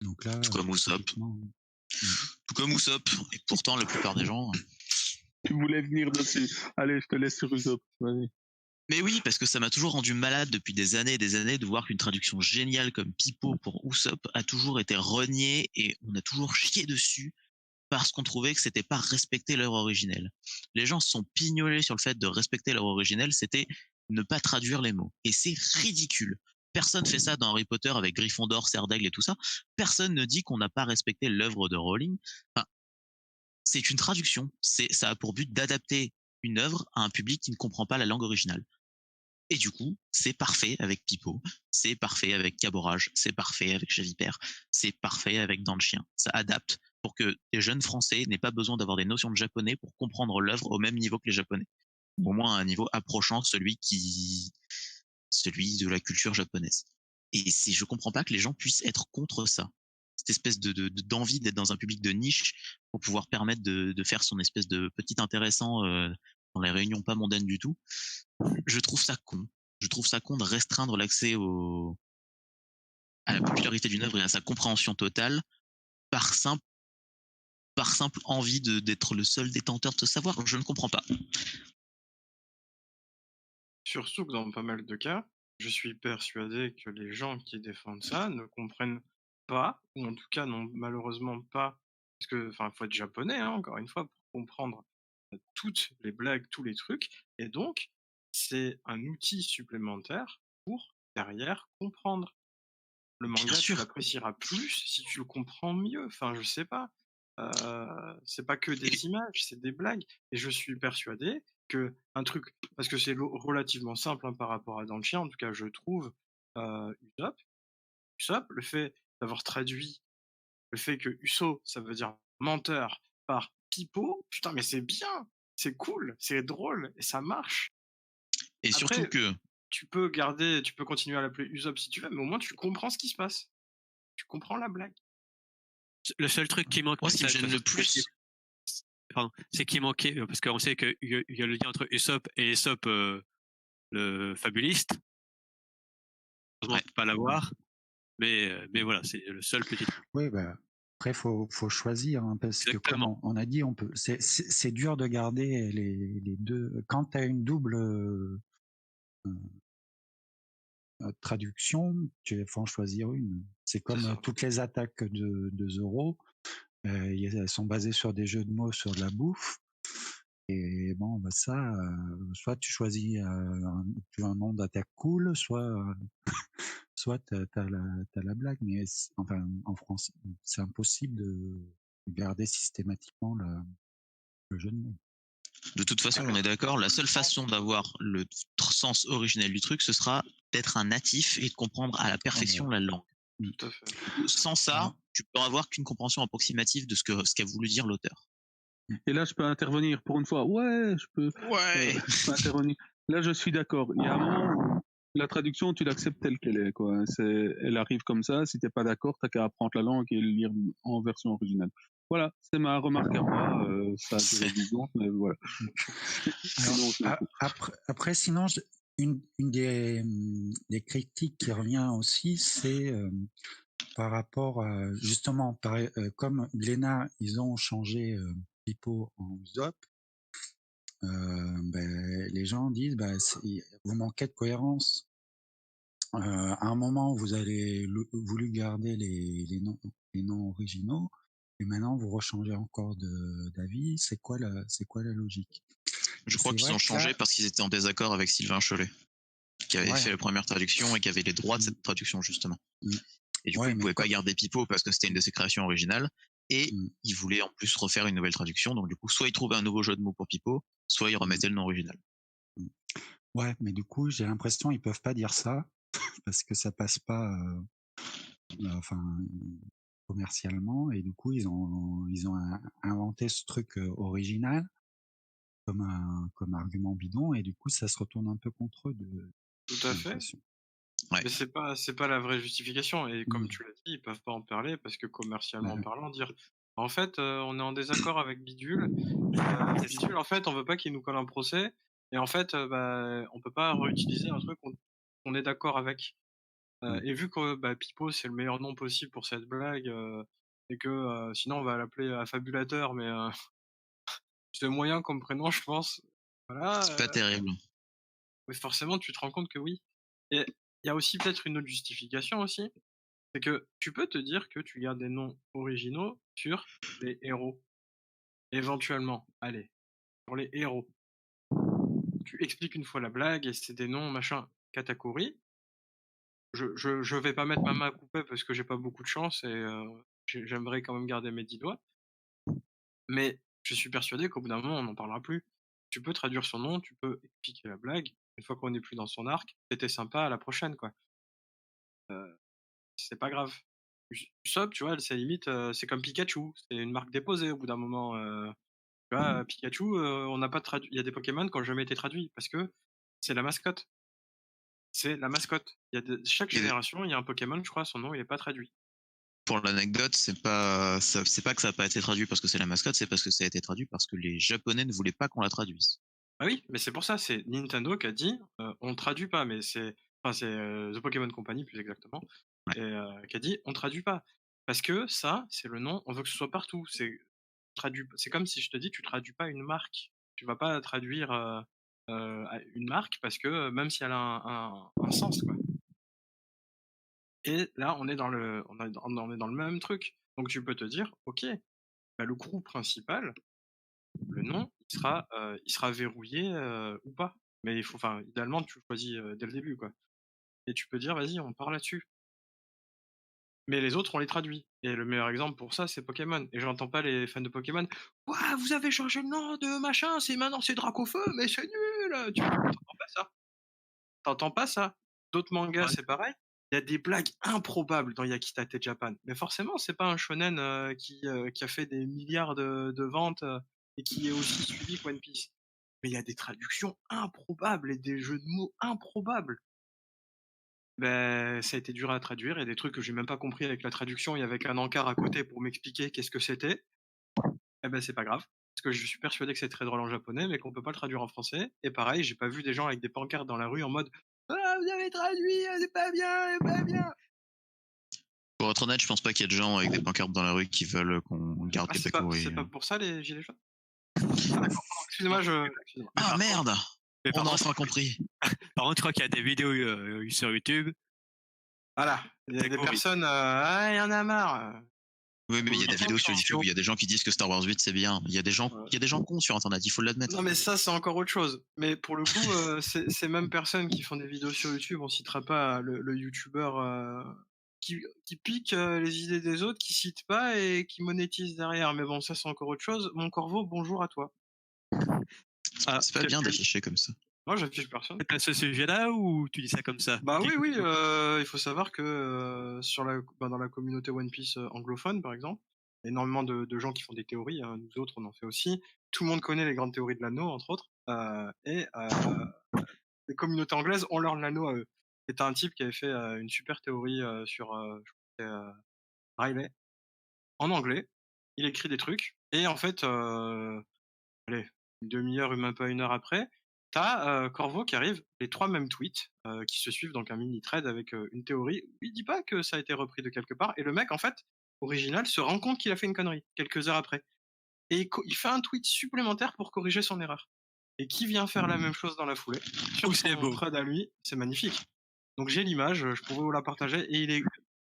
S3: Donc là,
S4: tout comme Usopp. Tout comme Usopp. Et pourtant, la plupart des gens.
S1: Tu voulais venir dessus. Allez, je te laisse sur Usopp. Vas-y.
S4: Mais oui, parce que ça m'a toujours rendu malade depuis des années et des années de voir qu'une traduction géniale comme Pipo pour Usopp a toujours été reniée et on a toujours chié dessus parce qu'on trouvait que c'était pas respecter l'œuvre originelle. Les gens se sont pignolés sur le fait de respecter l'œuvre originelle, c'était ne pas traduire les mots. Et c'est ridicule. Personne fait ça dans Harry Potter avec Gryffondor, Serdaigle et tout ça. Personne ne dit qu'on n'a pas respecté l'œuvre de Rowling. Enfin, c'est une traduction. Ça a pour but d'adapter une œuvre à un public qui ne comprend pas la langue originale. Et du coup, c'est parfait avec Pipo, c'est parfait avec Caborage, c'est parfait avec Javipère, c'est parfait avec Dans le Chien. Ça adapte pour que les jeunes Français n'aient pas besoin d'avoir des notions de japonais pour comprendre l'œuvre au même niveau que les Japonais. Ou au moins à un niveau approchant celui de la culture japonaise. Et je comprends pas que les gens puissent être contre ça. Cette espèce d'envie d'être dans un public de niche pour pouvoir permettre de faire son espèce de petit intéressant dans les réunions pas mondaines du tout. Je trouve ça con. Je trouve ça con de restreindre l'accès à la popularité d'une œuvre et à sa compréhension totale par simple envie d'être le seul détenteur de ce savoir. Je ne comprends pas.
S5: Surtout que dans pas mal de cas, je suis persuadé que les gens qui défendent ça ne comprennent pas, ou en tout cas n'ont malheureusement pas, parce que, enfin, faut être japonais, hein, encore une fois, pour comprendre toutes les blagues, tous les trucs, et donc, c'est un outil supplémentaire pour, derrière, comprendre. le
S4: Bien
S5: manga, tu
S4: sûr.
S5: l'apprécieras plus si tu le comprends mieux. Enfin, je sais pas. C'est pas que
S4: Et
S5: des images, c'est des blagues. Et je suis persuadé que un truc, parce que c'est relativement simple par rapport à dans le chien, en tout cas, je trouve, Usopp, le fait d'avoir traduit le fait que Uso, ça veut dire menteur, par Pipo, putain, mais c'est bien, c'est cool, c'est drôle et ça marche.
S4: surtout
S5: Après,
S4: que
S5: tu peux continuer à l'appeler Usopp si tu veux, mais au moins tu comprends ce qui se passe. Tu comprends la blague.
S2: Le seul truc qui manque,
S4: moi, ce qui me gêne le plus,
S2: c'est qu'il manquait, parce qu'on sait qu'il y a le lien entre Usopp et Aesop, le fabuliste. Heureusement,
S4: Ouais.
S2: on peut pas l'avoir. Mais voilà, c'est le seul petit truc.
S3: Oui, bah, après, faut choisir, hein, parce que comme
S2: Exactement.
S3: on a dit, c'est dur de garder les deux. Quand tu as une double traduction, il faut en choisir une. C'est
S5: C'est
S3: comme
S5: ça.
S3: toutes les attaques de Zoro, elles sont basées sur des jeux de mots sur de la bouffe. Et bon, bah ça, soit tu choisis un nom d'attaque cool, soit t'as la blague, mais enfin en France, c'est impossible de garder systématiquement le jeu de mots.
S4: de toute façon, on est d'accord, la seule façon d'avoir le sens originel du truc, ce sera d'être un natif et de comprendre à la perfection la langue.
S5: Tout à fait.
S4: Sans ça,
S3: Alors,
S4: tu peux avoir qu'une compréhension approximative de ce qu'a voulu dire l'auteur.
S1: Et là, je peux intervenir pour une fois. Ouais, je peux intervenir. Là, je suis d'accord. Il y a un moment où la traduction, tu l'acceptes telle qu'elle est, quoi. Elle arrive comme ça. Si t'es pas d'accord, t'as qu'à apprendre la langue et le lire en version originale. Voilà, c'est ma remarque à moi. Ça a duré 10 secondes, mais voilà.
S3: alors, après, sinon, une des critiques qui revient aussi, c'est par rapport à, justement, comme Glénat, ils ont changé Pipo en Usopp, les gens disent, vous manquez de cohérence. À un moment, vous avez voulu garder les noms originaux, et maintenant vous rechangez encore d'avis. C'est quoi la logique?
S4: Je crois
S3: C'est
S4: qu'ils
S3: vrai
S4: ont
S3: que
S4: changé
S3: là,
S4: parce qu'ils étaient en désaccord avec Sylvain Cholet, qui avait
S3: ouais,
S4: fait la première traduction et qui avait les droits de cette traduction, justement. Et du coup,
S3: ouais,
S4: il
S3: mais
S4: pouvait pas garder Pipo parce que c'était une de ses créations originales. Et
S3: Mm.
S4: il voulait en plus refaire une nouvelle traduction. Donc du coup, soit il trouvait un nouveau jeu de mots pour Pipo, soit il remettait le nom original.
S3: Ouais, mais du coup, j'ai l'impression ils peuvent pas dire ça parce que ça passe pas, enfin, commercialement, et du coup, ils ont inventé ce truc original comme argument bidon, et du coup, ça se retourne un peu contre eux.
S5: Tout à fait.
S4: Ouais.
S5: Mais c'est pas la vraie justification. Et comme
S3: Oui.
S5: tu l'as dit, ils peuvent pas en parler parce que commercialement
S3: Ouais.
S5: parlant, dire en fait, on est en désaccord avec Bidule. Bidule, en fait, on veut pas qu'il nous colle un procès. Et en fait, on peut pas réutiliser un truc qu'on est d'accord avec. Et vu que Pipo, c'est le meilleur nom possible pour cette blague, et que sinon on va l'appeler Affabulateur, mais c'est moyen comme prénom, je pense. Voilà.
S4: C'est pas terrible.
S5: Mais forcément, tu te rends compte que oui. Et il y a aussi peut-être une autre justification aussi, c'est que tu peux te dire que tu gardes des noms originaux sur les héros. Éventuellement, allez, pour les héros. Tu expliques une fois la blague et c'est des noms machin Katakuri. Je vais pas mettre ma main à couper parce que j'ai pas beaucoup de chance et j'aimerais quand même garder mes 10 doigts. Mais je suis persuadé qu'au bout d'un moment, on n'en parlera plus. Tu peux traduire son nom, tu peux expliquer la blague. Une fois qu'on n'est plus dans son arc, c'était sympa, à la prochaine, quoi. C'est pas grave. Usopp, tu vois, c'est limite, c'est comme Pikachu, c'est une marque déposée au bout d'un moment. Tu vois, Pikachu, on n'a pas traduit. Il y a des Pokémon qui n'ont jamais été traduits parce que c'est la mascotte. C'est la mascotte. Chaque
S4: Et
S5: génération, il y a un Pokémon, je crois, son nom il est pas traduit.
S4: pour l'anecdote, c'est pas que ça n'a pas été traduit parce que c'est la mascotte, c'est parce que ça a été traduit parce que les Japonais ne voulaient pas qu'on la traduise.
S5: Ah oui, mais c'est pour ça, c'est Nintendo qui a dit, on traduit pas, mais c'est The Pokémon Company plus exactement,
S4: Ouais.
S5: et qui a dit on traduit pas parce que ça, c'est le nom, on veut que ce soit partout. C'est comme si je te dis tu traduis pas une marque, tu vas pas traduire une marque parce que même si elle a un sens quoi. Et là, on est dans le même truc. Donc tu peux te dire, ok, le crew principal, le nom, il sera verrouillé ou pas. Mais idéalement, tu le choisis dès le début, quoi. Et tu peux dire, vas-y, on part là-dessus. mais les autres, on les traduit. Et le meilleur exemple pour ça, c'est Pokémon. Et j'entends pas les fans de Pokémon. Ouah, vous avez changé le nom de machin, maintenant c'est Dracofeu, mais c'est nul. Tu t'entends pas ça. T'entends pas ça. D'autres mangas,
S2: Ouais.
S5: c'est pareil. Il y a des blagues improbables dans Yakitate Japan. Mais forcément, c'est pas un shonen qui a fait des milliards de ventes et qui est aussi suivi que One Piece. Mais il y a des traductions improbables et des jeux de mots improbables. Ben, ça a été dur à traduire. Il y a des trucs que j'ai même pas compris avec la traduction. Il y avait qu'un encart à côté pour m'expliquer qu'est-ce que c'était. Eh ben, c'est pas grave. Parce que je suis persuadé que c'est très drôle en japonais, mais qu'on peut pas le traduire en français. Et pareil, j'ai pas vu des gens avec des pancartes dans la rue en mode ah, vous avez traduit, c'est pas bien, c'est pas bien.
S4: Pour être honnête, je pense pas qu'il y ait de gens avec des pancartes dans la rue qui veulent qu'on garde
S5: Ah, c'est
S4: Katakuri.
S5: pas pour ça les gilets jaunes. Ah, d'accord, pardon, excusez-moi, excusez-moi.
S4: Ah
S2: par
S4: merde.
S2: Mais
S4: On
S2: par
S4: a
S2: contre,
S4: enfin compris.
S2: par contre, je crois qu'il y a des vidéos sur YouTube.
S5: Voilà, il y a des
S2: Katakuri.
S5: personnes, ah, il y en a marre.
S4: Oui, mais il y a des vidéos sur
S2: Attention.
S4: YouTube où il y a des gens qui disent que Star Wars 8 c'est bien. Il y a des gens cons sur internet, il faut l'admettre.
S5: Non, mais ça, c'est encore autre chose. Mais pour le coup, ces mêmes personnes qui font des vidéos sur YouTube, on citera pas le youtubeur qui pique les idées des autres, qui cite pas et qui monétise derrière. Mais bon, ça, c'est encore autre chose. Mon Corvo, bonjour à toi.
S2: Ah,
S4: C'est pas bien d'afficher comme ça.
S5: Moi, j'affiche personne.
S2: c'est à ce sujet-là ou tu dis ça comme ça?
S5: Bah oui, il faut savoir que dans la communauté One Piece anglophone, par exemple, il y a énormément de gens qui font des théories, hein, nous autres on en fait aussi. Tout le monde connaît les grandes théories de l'anneau, entre autres, et les communautés anglaises ont leur anneau à eux. C'est un type qui avait fait une super théorie sur je crois que c'était, Riley, en anglais. Il écrit des trucs, et en fait, allez, une demi-heure ou même pas une heure après, t'as Corvo qui arrive, les 3 mêmes tweets qui se suivent, donc un mini thread avec une théorie. Il dit pas que ça a été repris de quelque part, et le mec, en fait, original, se rend compte qu'il a fait une connerie quelques heures après. Et il fait un tweet supplémentaire pour corriger son erreur. Et qui vient faire la même chose dans la foulée sur
S2: c'est
S5: son
S2: beau.
S5: thread à lui, c'est magnifique. Donc j'ai l'image, je pourrais vous la partager, et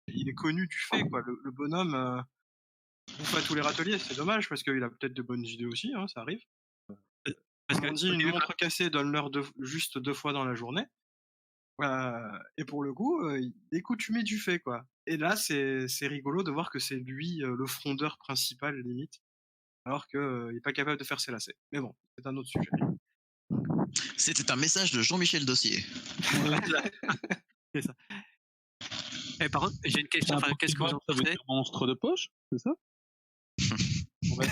S5: il est connu du fait, quoi. Le bonhomme bouffe à tous les râteliers, c'est dommage, parce qu'il a peut-être de bonnes idées aussi, hein, ça arrive.
S2: Parce
S5: Comme on
S2: que
S5: dit,
S2: au
S5: une
S2: début,
S5: montre cassée donne l'heure juste 2 fois dans la journée. Et pour le coup, il est coutumier du fait, quoi. Et là, c'est rigolo de voir que c'est lui le frondeur principal, limite, alors qu'il n'est pas capable de faire ses lacets. Mais bon, c'est un autre sujet.
S4: C'était un message de Jean-Michel Dossier.
S2: c'est ça. Et par contre, j'ai une question. Enfin, qu'est-ce que vous en
S1: Ça veut
S2: pensez?
S1: dire monstre de poche, c'est ça?
S5: Ouais.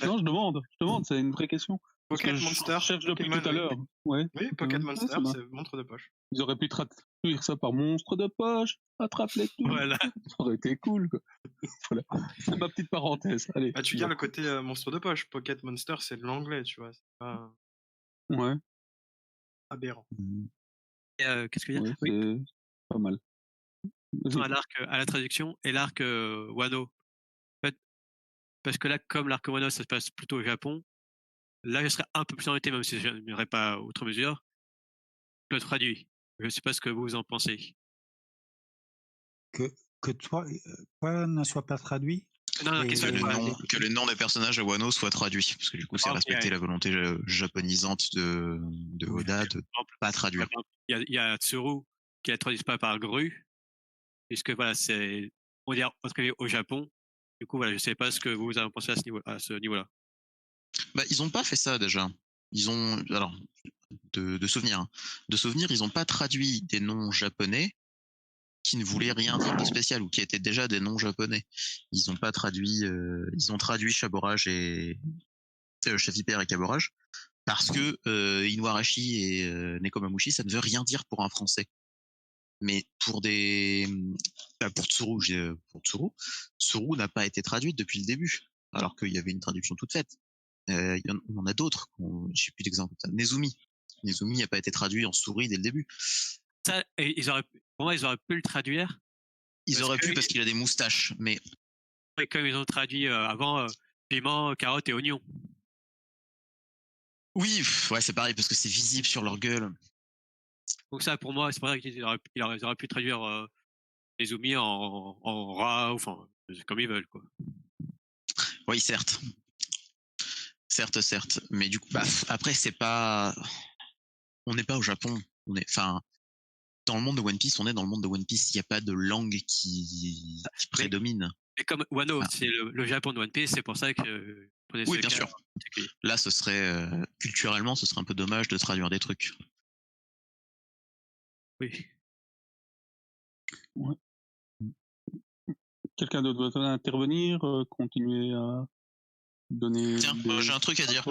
S1: Non, je demande, c'est une vraie question. Parce que
S5: Pocket
S1: je
S5: Monster,
S1: cherche depuis
S5: Pokémon,
S1: tout à
S5: oui.
S1: l'heure. Ouais.
S5: Oui, Pocket
S1: Ouais,
S5: Monster,
S1: ça va.
S5: c'est montre de poche.
S1: Ils auraient pu traduire ça par monstre de poche, attrape-les tous.
S2: Voilà.
S1: Ça aurait été cool, quoi. Voilà. C'est ma petite parenthèse. Allez.
S5: Bah, tu gardes le côté monstre de poche. Pocket Monster, c'est de l'anglais, tu vois. C'est pas
S1: Ouais,
S5: aberrant.
S2: Et, qu'est-ce que je veux
S1: ouais,
S2: dire? Oui,
S1: c'est pas mal. Vas-y.
S2: à l'arc, à la traduction et l'arc Wano. En fait, parce que là, comme l'arc Wano, ça se passe plutôt au Japon, là, je serais un peu plus embêté, même si je n'irais pas outre mesure. Je le traduis. Je ne sais pas ce que vous en pensez.
S3: Que toi ne soit pas traduit.
S2: Non,
S3: Et-
S2: qu'est-ce
S4: Que le nom des personnages à Wano soit traduit, parce que du coup, c'est
S2: Ah, ok,
S4: respecter
S2: ouais.
S4: la volonté japonisante de Oda de pas traduire.
S2: Il y a Tsuru qui la traduit pas par Gru, puisque voilà, c'est on dirait traduit au Japon. Du coup, voilà, je sais pas ce que vous en pensez à ce niveau-là.
S4: Bah, ils ont pas fait ça déjà. Ils ont, alors, de souvenir, hein. De souvenir, ils ont pas traduit des noms japonais qui ne voulaient rien dire de spécial ou qui étaient déjà des noms japonais. Ils ont pas traduit, ils ont traduit Chaborage et Chaviper et Caborage parce que Inuarashi et Nekomamushi, ça ne veut rien dire pour un français. Mais pour pour Tsuru n'a pas été traduite depuis le début, alors qu'il y avait une traduction toute faite. On en a d'autres. Je sais plus d'exemple. Nezumi n'a pas été traduit en souris dès le début.
S2: Ça, et pour moi, ils auraient pu le traduire.
S4: Ils auraient pu parce qu'il a des moustaches, mais
S2: Comme ils ont traduit avant piment, carotte et oignon.
S4: oui, ouais, c'est pareil parce que c'est visible sur leur gueule.
S2: Donc ça, pour moi, c'est pour ça qu'ils auraient pu traduire les Zoomies en rat, enfin, comme ils veulent, quoi.
S4: Oui, certes. Mais du coup, après, c'est pas. On n'est pas au Japon. dans le monde de One Piece, on est dans le monde de One Piece. Il n'y a pas de langue qui prédomine.
S2: Et comme Wano,
S4: Ah.
S2: c'est le Japon de One Piece, c'est pour ça que.
S4: Oui, bien sûr. Là, ce serait culturellement, ce serait un peu dommage de traduire des trucs.
S2: Oui.
S1: Ouais. Quelqu'un d'autre veut intervenir, continuer à donner.
S4: Tiens, j'ai un truc à dire.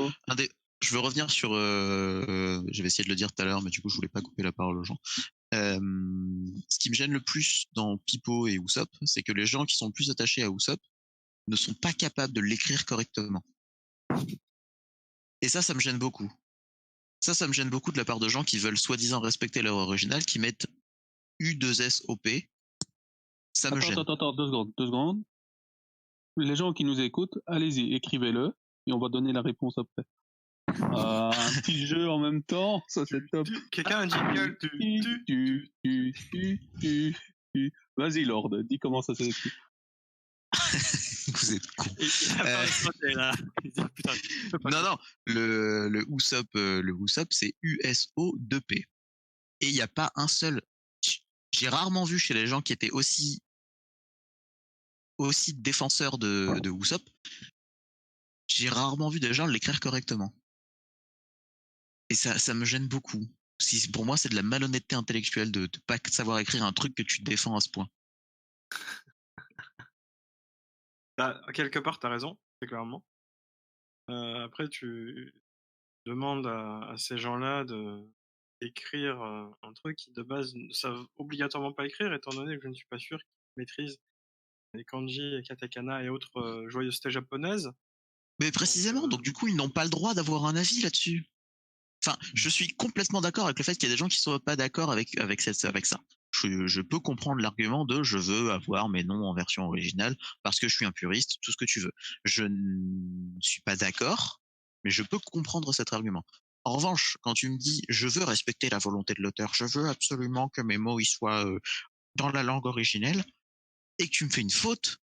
S4: Je veux revenir sur. Je vais essayer de le dire tout à l'heure, mais du coup, je voulais pas couper la parole aux gens. Ce qui me gêne le plus dans Pipo et Usopp, c'est que les gens qui sont le plus attachés à Usopp ne sont pas capables de l'écrire correctement. Et ça me gêne beaucoup. Ça me gêne beaucoup de la part de gens qui veulent soi-disant respecter l'œuvre originale, qui mettent U2SOP. Ça me gêne.
S1: Attends, 2 secondes. Les gens qui nous écoutent, allez-y, écrivez-le, et on va donner la réponse après. Un petit jeu en même temps, ça c'est top.
S5: Quelqu'un a un jingle.
S1: Vas-y Lord, dis comment ça s'écrit.
S4: Vous êtes con. Non, le Usopp, c'est USO2P. Et il n'y a pas un seul. J'ai rarement vu chez les gens qui étaient aussi défenseurs de Usopp, j'ai rarement vu des gens l'écrire correctement. Et ça me gêne beaucoup. Pour moi, c'est de la malhonnêteté intellectuelle de ne pas savoir écrire un truc que tu défends à ce point.
S5: Quelque part, t'as raison, très clairement. Après, tu demandes à ces gens-là d'écrire un truc qui, de base, ne savent obligatoirement pas écrire, étant donné que je ne suis pas sûr qu'ils maîtrisent les kanji, katakana et autres joyeusetés japonaises.
S4: Mais précisément, donc du coup, ils n'ont pas le droit d'avoir un avis là-dessus. Enfin, je suis complètement d'accord avec le fait qu'il y a des gens qui ne soient pas d'accord avec ça. Je peux comprendre l'argument de je veux avoir mes noms en version originale parce que je suis un puriste, tout ce que tu veux. Je ne suis pas d'accord, mais je peux comprendre cet argument. En revanche, quand tu me dis je veux respecter la volonté de l'auteur, je veux absolument que mes mots ils soient dans la langue originelle, et que tu me fais une faute,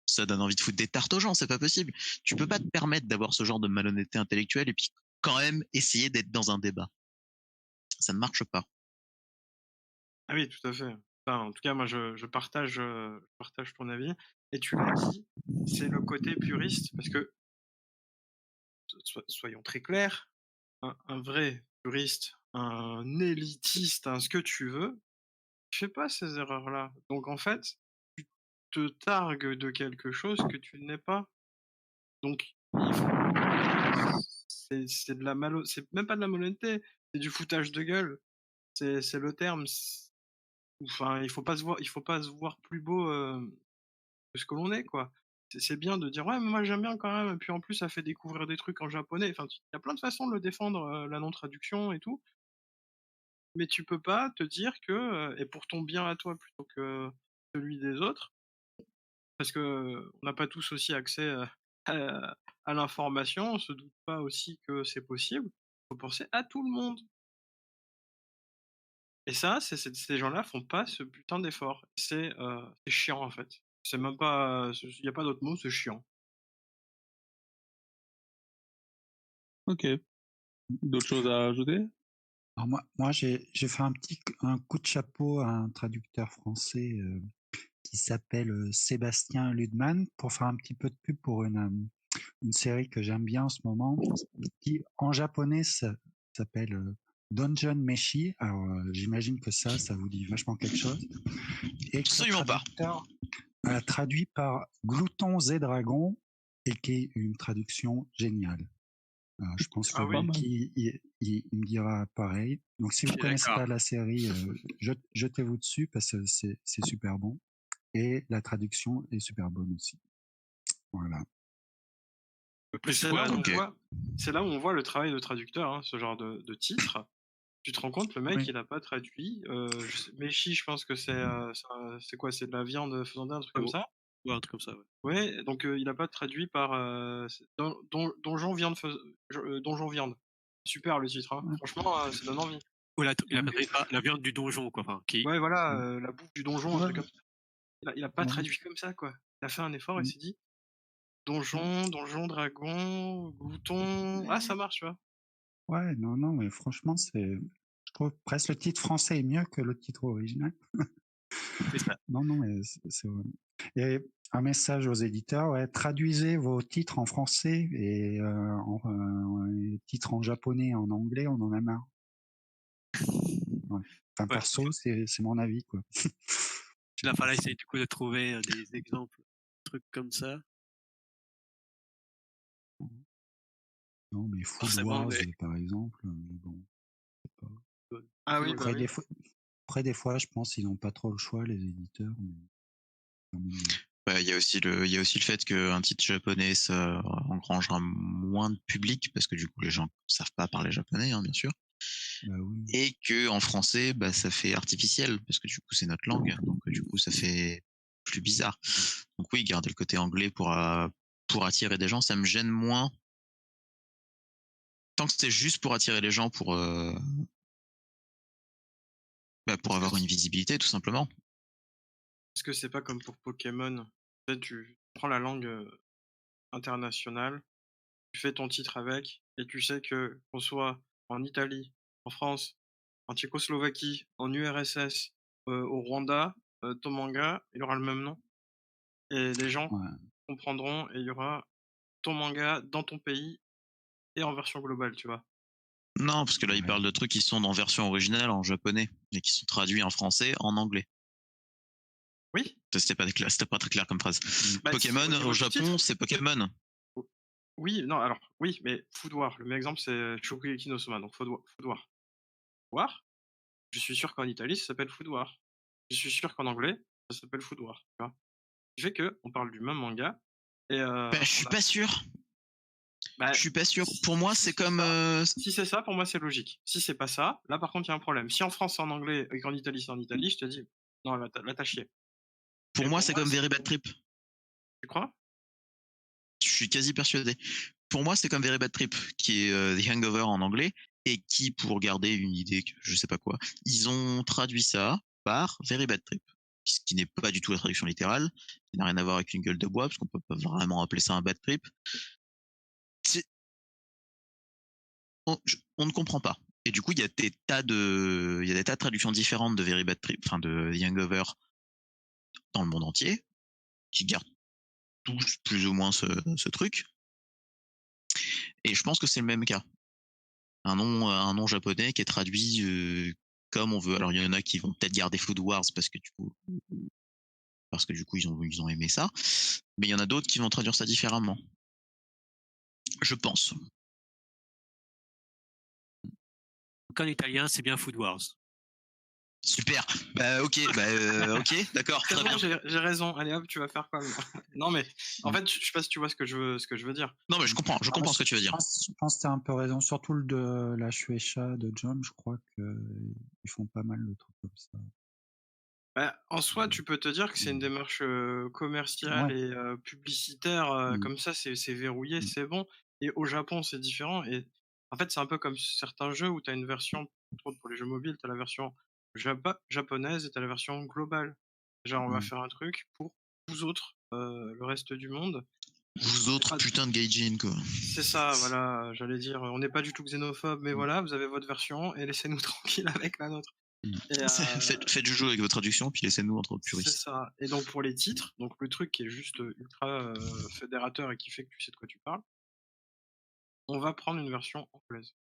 S4: ça donne envie de foutre des tartes aux gens, c'est pas possible. Tu peux pas te permettre d'avoir ce genre de malhonnêteté intellectuelle et puis quand même essayer d'être dans un débat. Ça ne marche pas.
S5: Ah oui, tout à fait. Enfin, en tout cas, moi, je partage ton avis. Et tu l'as dit, c'est le côté puriste, parce que, soyons très clairs, un vrai puriste, un élitiste, ce que tu veux, fais pas ces erreurs-là. Donc, en fait, tu te targues de quelque chose que tu n'es pas. Donc, c'est de la c'est même pas de la malhonnêteté, c'est du foutage de gueule. C'est le terme. Enfin, il faut pas se voir plus beau que ce que l'on est, quoi. C'est bien de dire ouais, mais moi j'aime bien quand même. Et puis en plus, ça fait découvrir des trucs en japonais. Enfin, il y a plein de façons de le défendre, la non-traduction et tout. Mais tu peux pas te dire que, et pour ton bien à toi plutôt que celui des autres, parce que on n'a pas tous aussi accès à l'information, on se doute pas aussi que c'est possible. Il faut penser à tout le monde. Et ça, ces gens-là font pas ce putain d'effort. C'est chiant en fait. C'est même pas, il y a pas d'autre mot, c'est chiant.
S1: Ok. D'autres choses à ajouter?
S3: Alors moi j'ai fait un coup de chapeau à un traducteur français qui s'appelle Sébastien Ludman pour faire un petit peu de pub pour une série que j'aime bien en ce moment, qui en japonais s'appelle Dungeon Meshi. Alors j'imagine que ça vous dit vachement quelque chose. Et que
S4: absolument pas.
S3: Traduit par Gloutons et Dragons, et qui est une traduction géniale. Je pense que il me dira pareil. Donc si vous ne connaissez pas la série, jetez-vous dessus parce que c'est super bon. Et la traduction est super bonne aussi. Voilà.
S5: C'est là où on voit le travail de traducteur, ce genre de titre. Tu te rends compte, le mec, il n'a pas traduit. Meshi, je pense que c'est quoi? C'est de la viande faisandée, un truc comme ça?
S2: Ouais, un truc comme ça, ouais.
S5: Ouais, donc il n'a pas traduit par Donjon Viande. Super le titre, franchement, ça donne envie.
S2: Ou il a pas traduit la viande du donjon, quoi. Enfin,
S5: Ouais, voilà, la bouffe du donjon, un truc comme ça. Il a pas traduit comme ça, quoi. Il a fait un effort, il s'est dit donjon, dragon, glouton. Ah, ça marche, tu vois.
S3: Ouais, non, mais franchement, je trouve presque le titre français est mieux que le titre original.
S2: C'est ça.
S3: Non, mais c'est vrai. Et un message aux éditeurs, ouais, traduisez vos titres en français et les titres en japonais et en anglais, on en a marre. Ouais. Enfin,
S2: Ouais.
S3: perso, c'est mon avis, quoi.
S2: Il va falloir essayer du coup de trouver des exemples, trucs comme ça.
S3: Non, mais Food
S2: Forcément,
S3: Wars,
S2: mais
S3: par exemple, bon, c'est pas...
S5: Ah oui,
S3: Après,
S5: bah oui.
S3: des fois, je pense qu'ils n'ont pas trop le choix, les éditeurs. Mais quand même,
S4: Ouais, il y a aussi le fait qu'un titre japonais, ça engrangera moins de public parce que du coup, les gens savent pas parler japonais, hein, bien sûr.
S3: bah oui.
S4: Et que en français, bah, ça fait artificiel parce que du coup, c'est notre langue. Donc, du coup, ça fait plus bizarre. Donc oui, garder le côté anglais pour attirer des gens, ça me gêne moins. Tant que c'est juste pour attirer les gens, pour avoir une visibilité, tout simplement.
S5: Est-ce que c'est pas comme pour Pokémon? Tu prends la langue internationale, tu fais ton titre avec, et tu sais que qu'on soit en Italie, en France, en Tchécoslovaquie, en URSS, au Rwanda, ton manga, il aura le même nom. Et les gens
S3: Ouais.
S5: comprendront, et il y aura ton manga dans ton pays et en version globale, tu vois.
S4: Non, parce que là, il
S3: Ouais.
S4: parle de trucs qui sont en version originale en japonais et qui sont traduits en français, en anglais.
S5: Oui,
S4: Ça, c'était pas très clair comme phrase.
S5: bah,
S4: Pokémon
S5: au niveau
S4: au
S5: du
S4: Japon,
S5: titre.
S4: c'est Pokémon.
S5: Oui, non, alors, oui, mais Food War, le meilleur exemple, c'est Shokugeki no Soma, donc Food War. Food War, je suis sûr qu'en Italie, ça s'appelle Food War. Je suis sûr qu'en anglais, ça s'appelle Food War, tu vois. Ce qui fait qu'on parle du même manga, et
S4: Bah, je suis
S5: on a...
S4: pas sûr.
S5: Bah,
S4: Je suis pas sûr. Pour moi, c'est comme.
S5: si c'est ça, pour moi, c'est logique. Si c'est pas ça, là, par contre, il y a un problème. Si en France, c'est en anglais, et qu'en Italie, c'est en Italie, je te dis, non, là, t'as chié.
S4: Pour
S5: Et
S4: moi, c'est comme Very Bad Trip.
S5: Tu crois?
S4: Je suis quasi persuadé. Pour moi, c'est comme Very Bad Trip, qui est The Hangover en anglais, et qui, pour garder une idée que je sais pas quoi, ils ont traduit ça par Very Bad Trip, ce qui n'est pas du tout la traduction littérale, qui n'a rien à voir avec une gueule de bois, parce qu'on peut pas vraiment appeler ça un bad trip. On ne comprend pas. Et du coup, il y a des tas de traductions différentes de Very Bad Trip, enfin de The Hangover dans le monde entier, qui gardent tous plus ou moins ce truc. Et je pense que c'est le même cas. Un nom japonais qui est traduit comme on veut. Alors il y en a qui vont peut-être garder Food Wars parce que du coup ils ont aimé ça, mais il y en a d'autres qui vont traduire ça différemment. Je pense.
S2: Donc en italien, c'est bien Food Wars.
S4: Super. Bah ok, ok, d'accord,
S5: C'est
S4: très
S5: bon,
S4: bien.
S5: j'ai raison. Allez hop, tu vas faire comme. Non, mais en fait, je sais pas si tu vois ce que je veux dire.
S4: Non mais je comprends ce que tu veux dire.
S3: Je pense que tu as un peu raison, surtout le de la Shueisha de John, je crois qu'ils font pas mal de trucs comme ça.
S5: Bah, en soi, tu peux te dire que c'est une démarche commerciale
S3: Ouais.
S5: et publicitaire, comme ça, c'est verrouillé, c'est bon. Et au Japon, c'est différent. Et en fait, c'est un peu comme certains jeux où tu as une version, entre autres pour les jeux mobiles, tu as la version japonaise et tu as la version globale. Genre, on va faire un truc pour vous autres, le reste du monde.
S4: Vous autres putain de gaijin quoi.
S5: C'est ça, voilà, j'allais dire, on n'est pas du tout xénophobe, mais voilà, vous avez votre version et laissez-nous tranquille avec la nôtre. Et,
S4: Faites du jeu avec votre traduction, puis laissez-nous entre
S5: c'est
S4: puristes.
S5: ça. Et donc pour les titres, donc le truc qui est juste ultra fédérateur et qui fait que tu sais de quoi tu parles, on va prendre une version anglaise.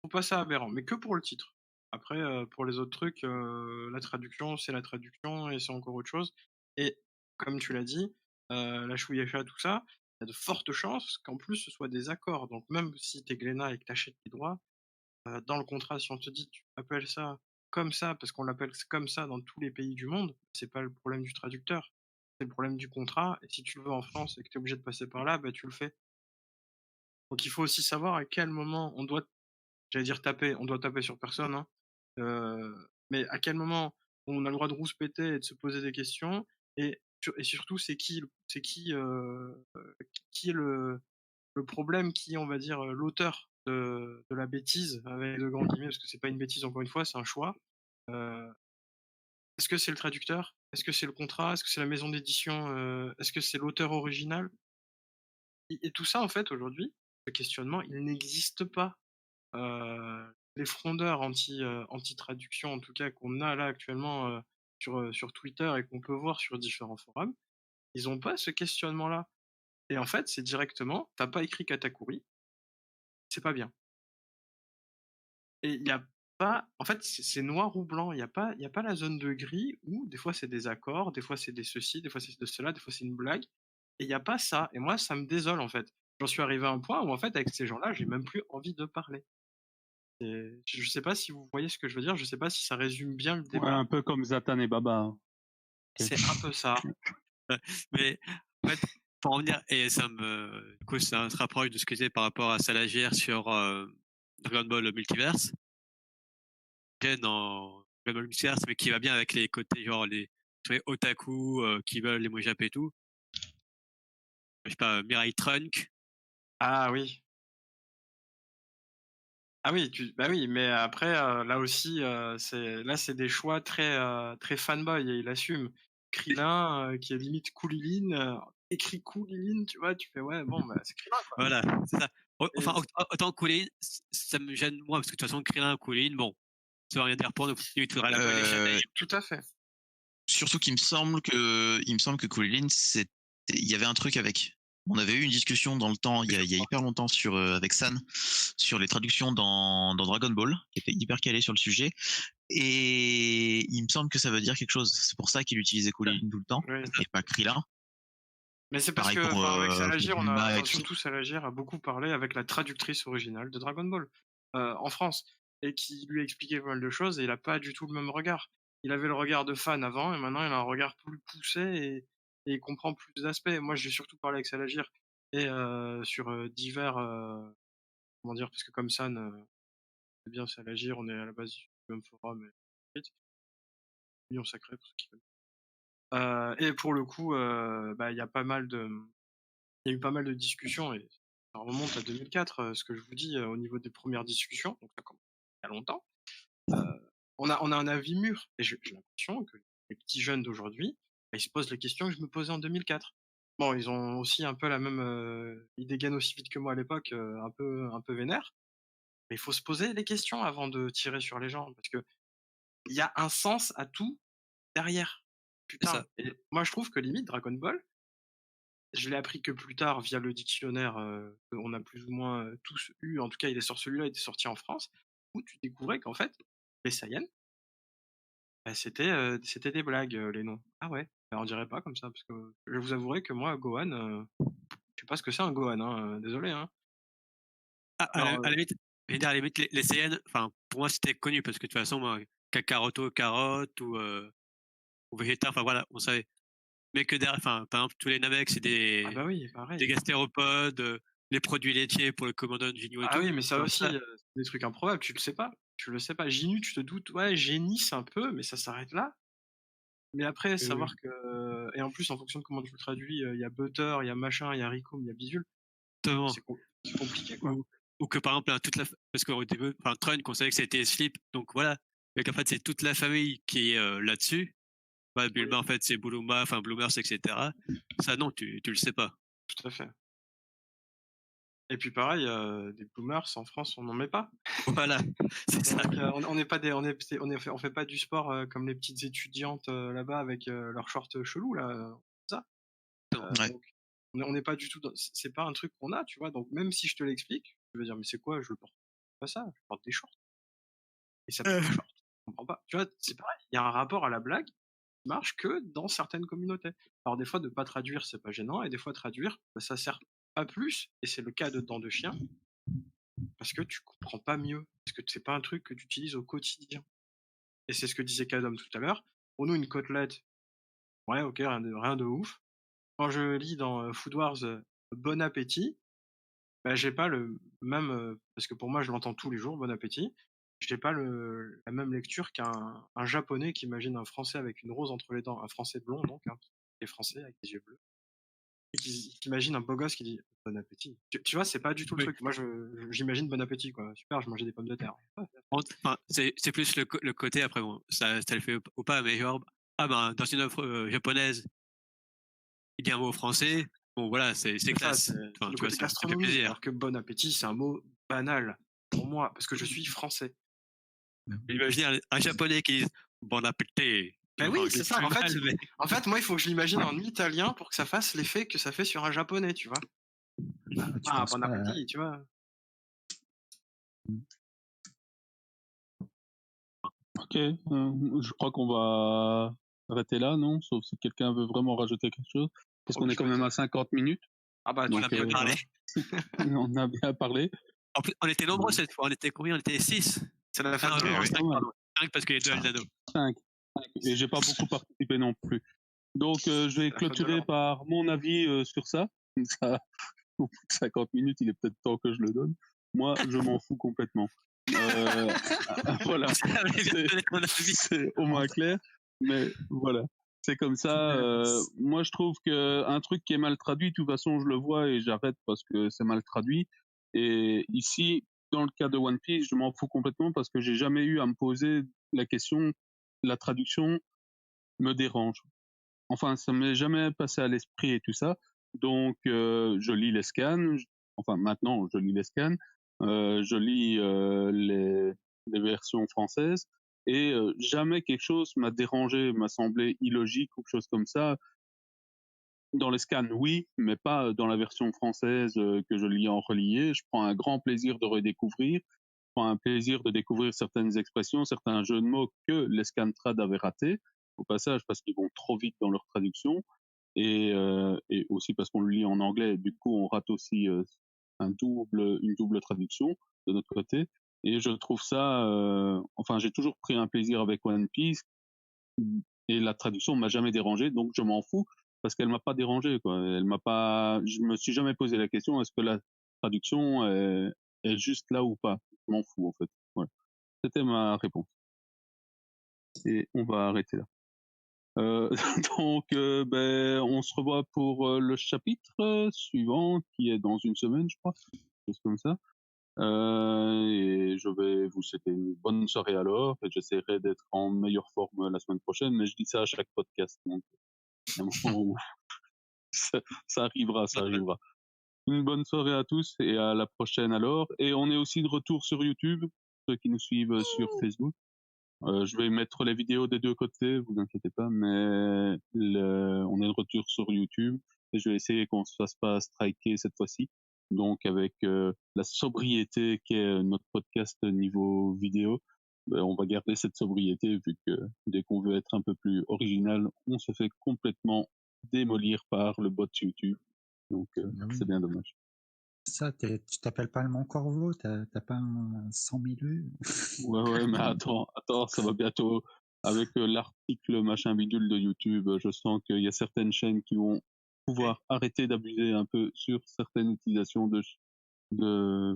S5: Faut pas ça aberrant, mais que pour le titre. Après, pour les autres trucs, la traduction, c'est la traduction et c'est encore autre chose. Et comme tu l'as dit, la Shueisha, tout ça, il y a de fortes chances qu'en plus ce soit des accords. Donc même si t'es Glénat et que t'achètes les droits, dans le contrat, si on te dit tu appelles ça comme ça, parce qu'on l'appelle comme ça dans tous les pays du monde, c'est pas le problème du traducteur, c'est le problème du contrat. Et si tu le veux en France et que tu es obligé de passer par là, bah, tu le fais. Donc il faut aussi savoir à quel moment on doit, j'allais dire taper, on doit taper sur personne, hein, mais à quel moment on a le droit de rouspéter et de se poser des questions, et surtout qui est le problème, qui est, on va dire, l'auteur de la bêtise, avec de grands guillemets, parce que c'est pas une bêtise, encore une fois, c'est un choix. Euh, Est-ce que c'est le traducteur? Est-ce que c'est le contrat? Est-ce que c'est la maison d'édition? Est-ce que c'est l'auteur original? Et tout ça, en fait, aujourd'hui, ce questionnement, il n'existe pas. les frondeurs anti-traduction, en tout cas, qu'on a là actuellement sur Twitter et qu'on peut voir sur différents forums, ils ont pas ce questionnement-là. Et en fait, c'est directement, t'as pas écrit Katakuri, c'est pas bien. Et il y a pas, en fait, c'est noir ou blanc. Il y a pas la zone de gris où des fois c'est des accords, des fois c'est des ceci, des fois c'est de cela, des fois c'est une blague. Et il y a pas ça. Et moi, ça me désole en fait. J'en suis arrivé à un point où en fait, avec ces gens-là, j'ai même plus envie de parler. Et je sais pas si vous voyez ce que je veux dire. Je sais pas si ça résume bien le
S1: Ouais,
S5: débat.
S1: un peu comme Zatan et Baba.
S5: C'est un peu ça.
S2: Mais en fait, pour en venir, et du coup, ça se rapproche de ce que j'ai par rapport à Salagir sur Dragon Ball Multiverse. Dans Dragon Ball Multiverse, mais qui va bien avec les côtés, genre les otaku qui veulent les mots jap et tout. Je sais pas, Mirai Trunk.
S5: Ah oui. Ah oui, bah oui, mais après, là aussi, c'est des choix très fanboy et il assume. Krillin, qui est limite Cooliline, écrit Cooliline, tu vois, tu fais ouais, bon, bah, c'est Krillin, quoi.
S2: Voilà, c'est ça. Enfin,
S5: Et
S2: autant Coolin, ça me gêne moins, parce que de toute façon, Krillin, Coolin, bon, ça veut rien dire pour nous. Il faudrait la les châtaignes.
S5: tout à fait.
S4: Surtout qu'il me semble que Kulilin, il y avait un truc avec. On avait eu une discussion dans le temps, il y a hyper longtemps avec San, sur les traductions dans Dragon Ball, qui était hyper calé sur le sujet. Et il me semble que ça veut dire quelque chose. C'est pour ça qu'il utilisait Kulilin tout le temps,
S5: Oui.
S4: et pas Krillin.
S5: Mais c'est parce
S4: Pareil
S5: que,
S4: pour,
S5: enfin, avec Salagir,
S4: Bulma et tout ça.
S5: surtout Salagir a beaucoup parlé avec la traductrice originale de Dragon Ball en France et qui lui a expliqué pas mal de choses et il a pas du tout le même regard. Il avait le regard de fan avant et maintenant il a un regard plus poussé et il comprend plus d'aspects. Moi, j'ai surtout parlé avec Salagir et sur divers, comment dire, parce que comme San, c'est bien Salagir, on est à la base du même forum et Union Sacrée pour ceux qui connaissent. Et pour le coup, bah, il y a eu pas mal de discussions et ça remonte à 2004, ce que je vous dis au niveau des premières discussions, donc ça commence il y a longtemps. On a un avis mûr et j'ai l'impression que les petits jeunes d'aujourd'hui, bah, ils se posent les questions que je me posais en 2004. Bon, ils ont aussi un peu la même, ils dégainent aussi vite que moi à l'époque, un peu vénère, mais il faut se poser les questions avant de tirer sur les gens parce que il y a un sens à tout derrière.
S2: C'est ça.
S5: Putain, et moi je trouve que limite Dragon Ball, je l'ai appris que plus tard via le dictionnaire qu'on a plus ou moins tous eu. En tout cas, celui-là était sorti en France, où tu découvrais qu'en fait, les Saiyans, bah, c'était des blagues, les noms. Ah ouais, bah, on dirait pas comme ça, parce que je vous avouerai que moi, Gohan, je sais pas ce que c'est un Gohan, hein, désolé. Hein.
S2: Ah,
S5: Alors,
S2: à la limite, je veux dire, à la limite, les CN, enfin, pour moi, c'était connu, parce que de toute façon, moi, Kakaroto, carotte, ou Vegeta, enfin voilà, on savait. Mais que derrière, enfin, par exemple, tous les Namek, c'est
S5: ah bah oui, pareil.
S2: des gastéropodes, les produits laitiers pour le commandant Jinyu et
S5: Ah
S2: tout.
S5: oui, mais ça
S2: Enfin,
S5: aussi, c'est des trucs improbables, tu le sais pas. Tu le sais pas. Ginu, tu te doutes, ouais, génisse un peu, mais ça s'arrête là. Mais après, savoir que. Et en plus, en fonction de comment tu le traduis, il y a Butter, il y a machin, il y a Rico, il y a Bidule.
S2: Exactement.
S5: C'est compliqué, quoi.
S2: Ou que par exemple, parce qu'au début, enfin, Trunk, on savait que c'était Slip, donc voilà. Mais qu'en fait, c'est toute la famille qui est là-dessus. Ouais, Bulma, en fait, c'est Bulma, enfin, Bloomers, etc. Ça, non, tu le sais pas.
S5: Tout à fait. Et puis pareil, des bloomers en France, on n'en met pas.
S2: Voilà, c'est ça.
S5: Donc, on n'est pas on fait pas du sport comme les petites étudiantes là-bas avec leurs shorts chelous là, ça.
S4: Ouais.
S5: Donc, on n'est pas du tout. C'est pas un truc qu'on a, tu vois. Donc même si je te l'explique, tu vas dire mais c'est quoi? Je le porte pas ça. Je porte des shorts. Et ça porte des shorts. Je comprends pas. Tu vois, c'est pareil. Il y a un rapport à la blague qui marche que dans certaines communautés. Alors des fois de pas traduire c'est pas gênant et des fois traduire bah, ça sert pas plus et c'est le cas de Dents de Chien parce que tu comprends pas mieux parce que c'est pas un truc que tu utilises au quotidien. Et c'est ce que disait Kadom tout à l'heure. Pour nous une côtelette, ouais ok rien de ouf. Quand je lis dans Food Wars Bon appétit, bah, j'ai pas le même parce que pour moi je l'entends tous les jours Bon appétit. J'ai pas la même lecture qu'un japonais qui imagine un français avec une rose entre les dents, un français blond donc, hein, qui est français avec des yeux bleus, et qui imagine un beau gosse qui dit bon appétit. Tu vois, c'est pas du tout le truc. Moi, j'imagine bon appétit quoi. Super, je mangeais des pommes de terre.
S2: Enfin, c'est plus le côté, après, bon, ça le fait ou pas, mais genre, ah ben, dans une offre japonaise, il dit un mot français, bon voilà, c'est classe.
S5: Enfin, le côté gastronomique, alors que bon appétit, c'est un mot banal pour moi, parce que je suis français.
S2: Imaginez un japonais qui dit bon appétit.
S5: Ben oui,
S2: Oh,
S5: c'est
S2: j'ai
S5: ça.
S2: plus
S5: En fait,
S2: mal, mais-
S5: en fait, moi, il faut que je l'imagine en italien pour que ça fasse l'effet que ça fait sur un japonais, tu vois.
S3: Tu
S5: Ah,
S3: penses
S5: bon
S3: pas à-
S5: appétit, tu vois.
S1: Ok, je crois qu'on va arrêter là, non? Sauf si quelqu'un veut vraiment rajouter quelque chose. Parce qu'on est quand même à 50 minutes.
S5: Ah bah,
S2: On a bien parlé.
S1: On a bien parlé.
S2: En plus, on était nombreux cette fois. On était combien? On était 6.
S5: C'est la
S2: Ah
S5: fin
S2: non,
S5: de
S2: non,
S4: oui.
S2: 5, pardon. 5 parce qu'il y a 2
S4: Cinq.
S2: Eldado.
S1: 5. Et j'ai pas beaucoup participé non plus. Donc, je vais
S5: la faute de
S1: clôturer
S5: Laurent.
S1: par mon avis sur ça. Comme ça, au bout de 50 minutes, il est peut-être temps que je le donne. Moi, je m'en fous complètement. Voilà.
S2: Ça avait bien donné mon avis.
S1: C'est au moins clair. Mais voilà. C'est comme ça. Moi, je trouve qu'un truc qui est mal traduit, de toute façon, je le vois et j'arrête parce que c'est mal traduit. Et ici, dans le cas de One Piece, je m'en fous complètement parce que j'ai jamais eu à me poser la question, la traduction me dérange. Enfin, ça m'est jamais passé à l'esprit et tout ça. Donc, je lis les scans. Enfin, maintenant, je lis les scans. Je lis les versions françaises. Et jamais quelque chose m'a dérangé, m'a semblé illogique ou quelque chose comme ça. Dans les scans, oui, mais pas dans la version française que je lis en relié. Je prends un grand plaisir de redécouvrir. Je prends un plaisir de découvrir certaines expressions, certains jeux de mots que les Scantrad avaient ratés au passage parce qu'ils vont trop vite dans leur traduction et aussi parce qu'on le lit en anglais. Du coup, on rate aussi une double traduction de notre côté. Et je trouve ça, enfin, j'ai toujours pris un plaisir avec One Piece et la traduction m'a jamais dérangé, donc je m'en fous parce qu'elle m'a pas dérangé, quoi. Elle m'a pas, je me suis jamais posé la question est-ce que la traduction est juste là ou pas. Je m'en fous en fait. Voilà. C'était ma réponse. Et on va arrêter là. Donc, on se revoit pour le chapitre suivant, qui est dans une semaine, je crois, quelque chose comme ça. Et je vais vous souhaiter une bonne soirée alors, et j'essaierai d'être en meilleure forme la semaine prochaine, mais je dis ça à chaque podcast, donc il y a un moment où ça arrivera, ça arrivera. Une bonne soirée à tous et à la prochaine alors. Et on est aussi de retour sur YouTube, ceux qui nous suivent sur Facebook. Je vais mettre les vidéos des deux côtés, vous inquiétez pas, mais on est de retour sur YouTube et je vais essayer qu'on se fasse pas striker cette fois-ci. Donc avec la sobriété qui est notre podcast niveau vidéo, on va garder cette sobriété vu que dès qu'on veut être un peu plus original, on se fait complètement démolir par le bot YouTube. Donc c'est bien dommage.
S3: Ça, tu t'appelles pas le Mont Corvo, t'as pas un 100 000 vues.
S1: Ouais, mais attends, ça va bientôt. Avec l'article machin bidule de YouTube, je sens qu'il y a certaines chaînes qui vont pouvoir arrêter d'abuser un peu sur certaines utilisations de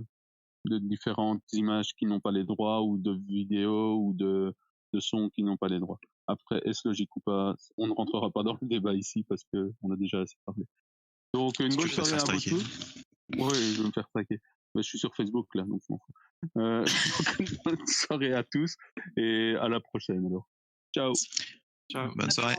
S1: différentes images qui n'ont pas les droits, ou de vidéos, ou de sons qui n'ont pas les droits. Après, est-ce logique ou pas? On ne rentrera pas dans le débat ici parce que on a déjà assez parlé. Donc, une bonne soirée à vous tous. Oui, je vais me faire traquer. Je suis sur Facebook là, donc je m'en fous. Donc une bonne soirée à tous et à la prochaine alors. Ciao.
S5: Ciao.
S4: Bonne soirée.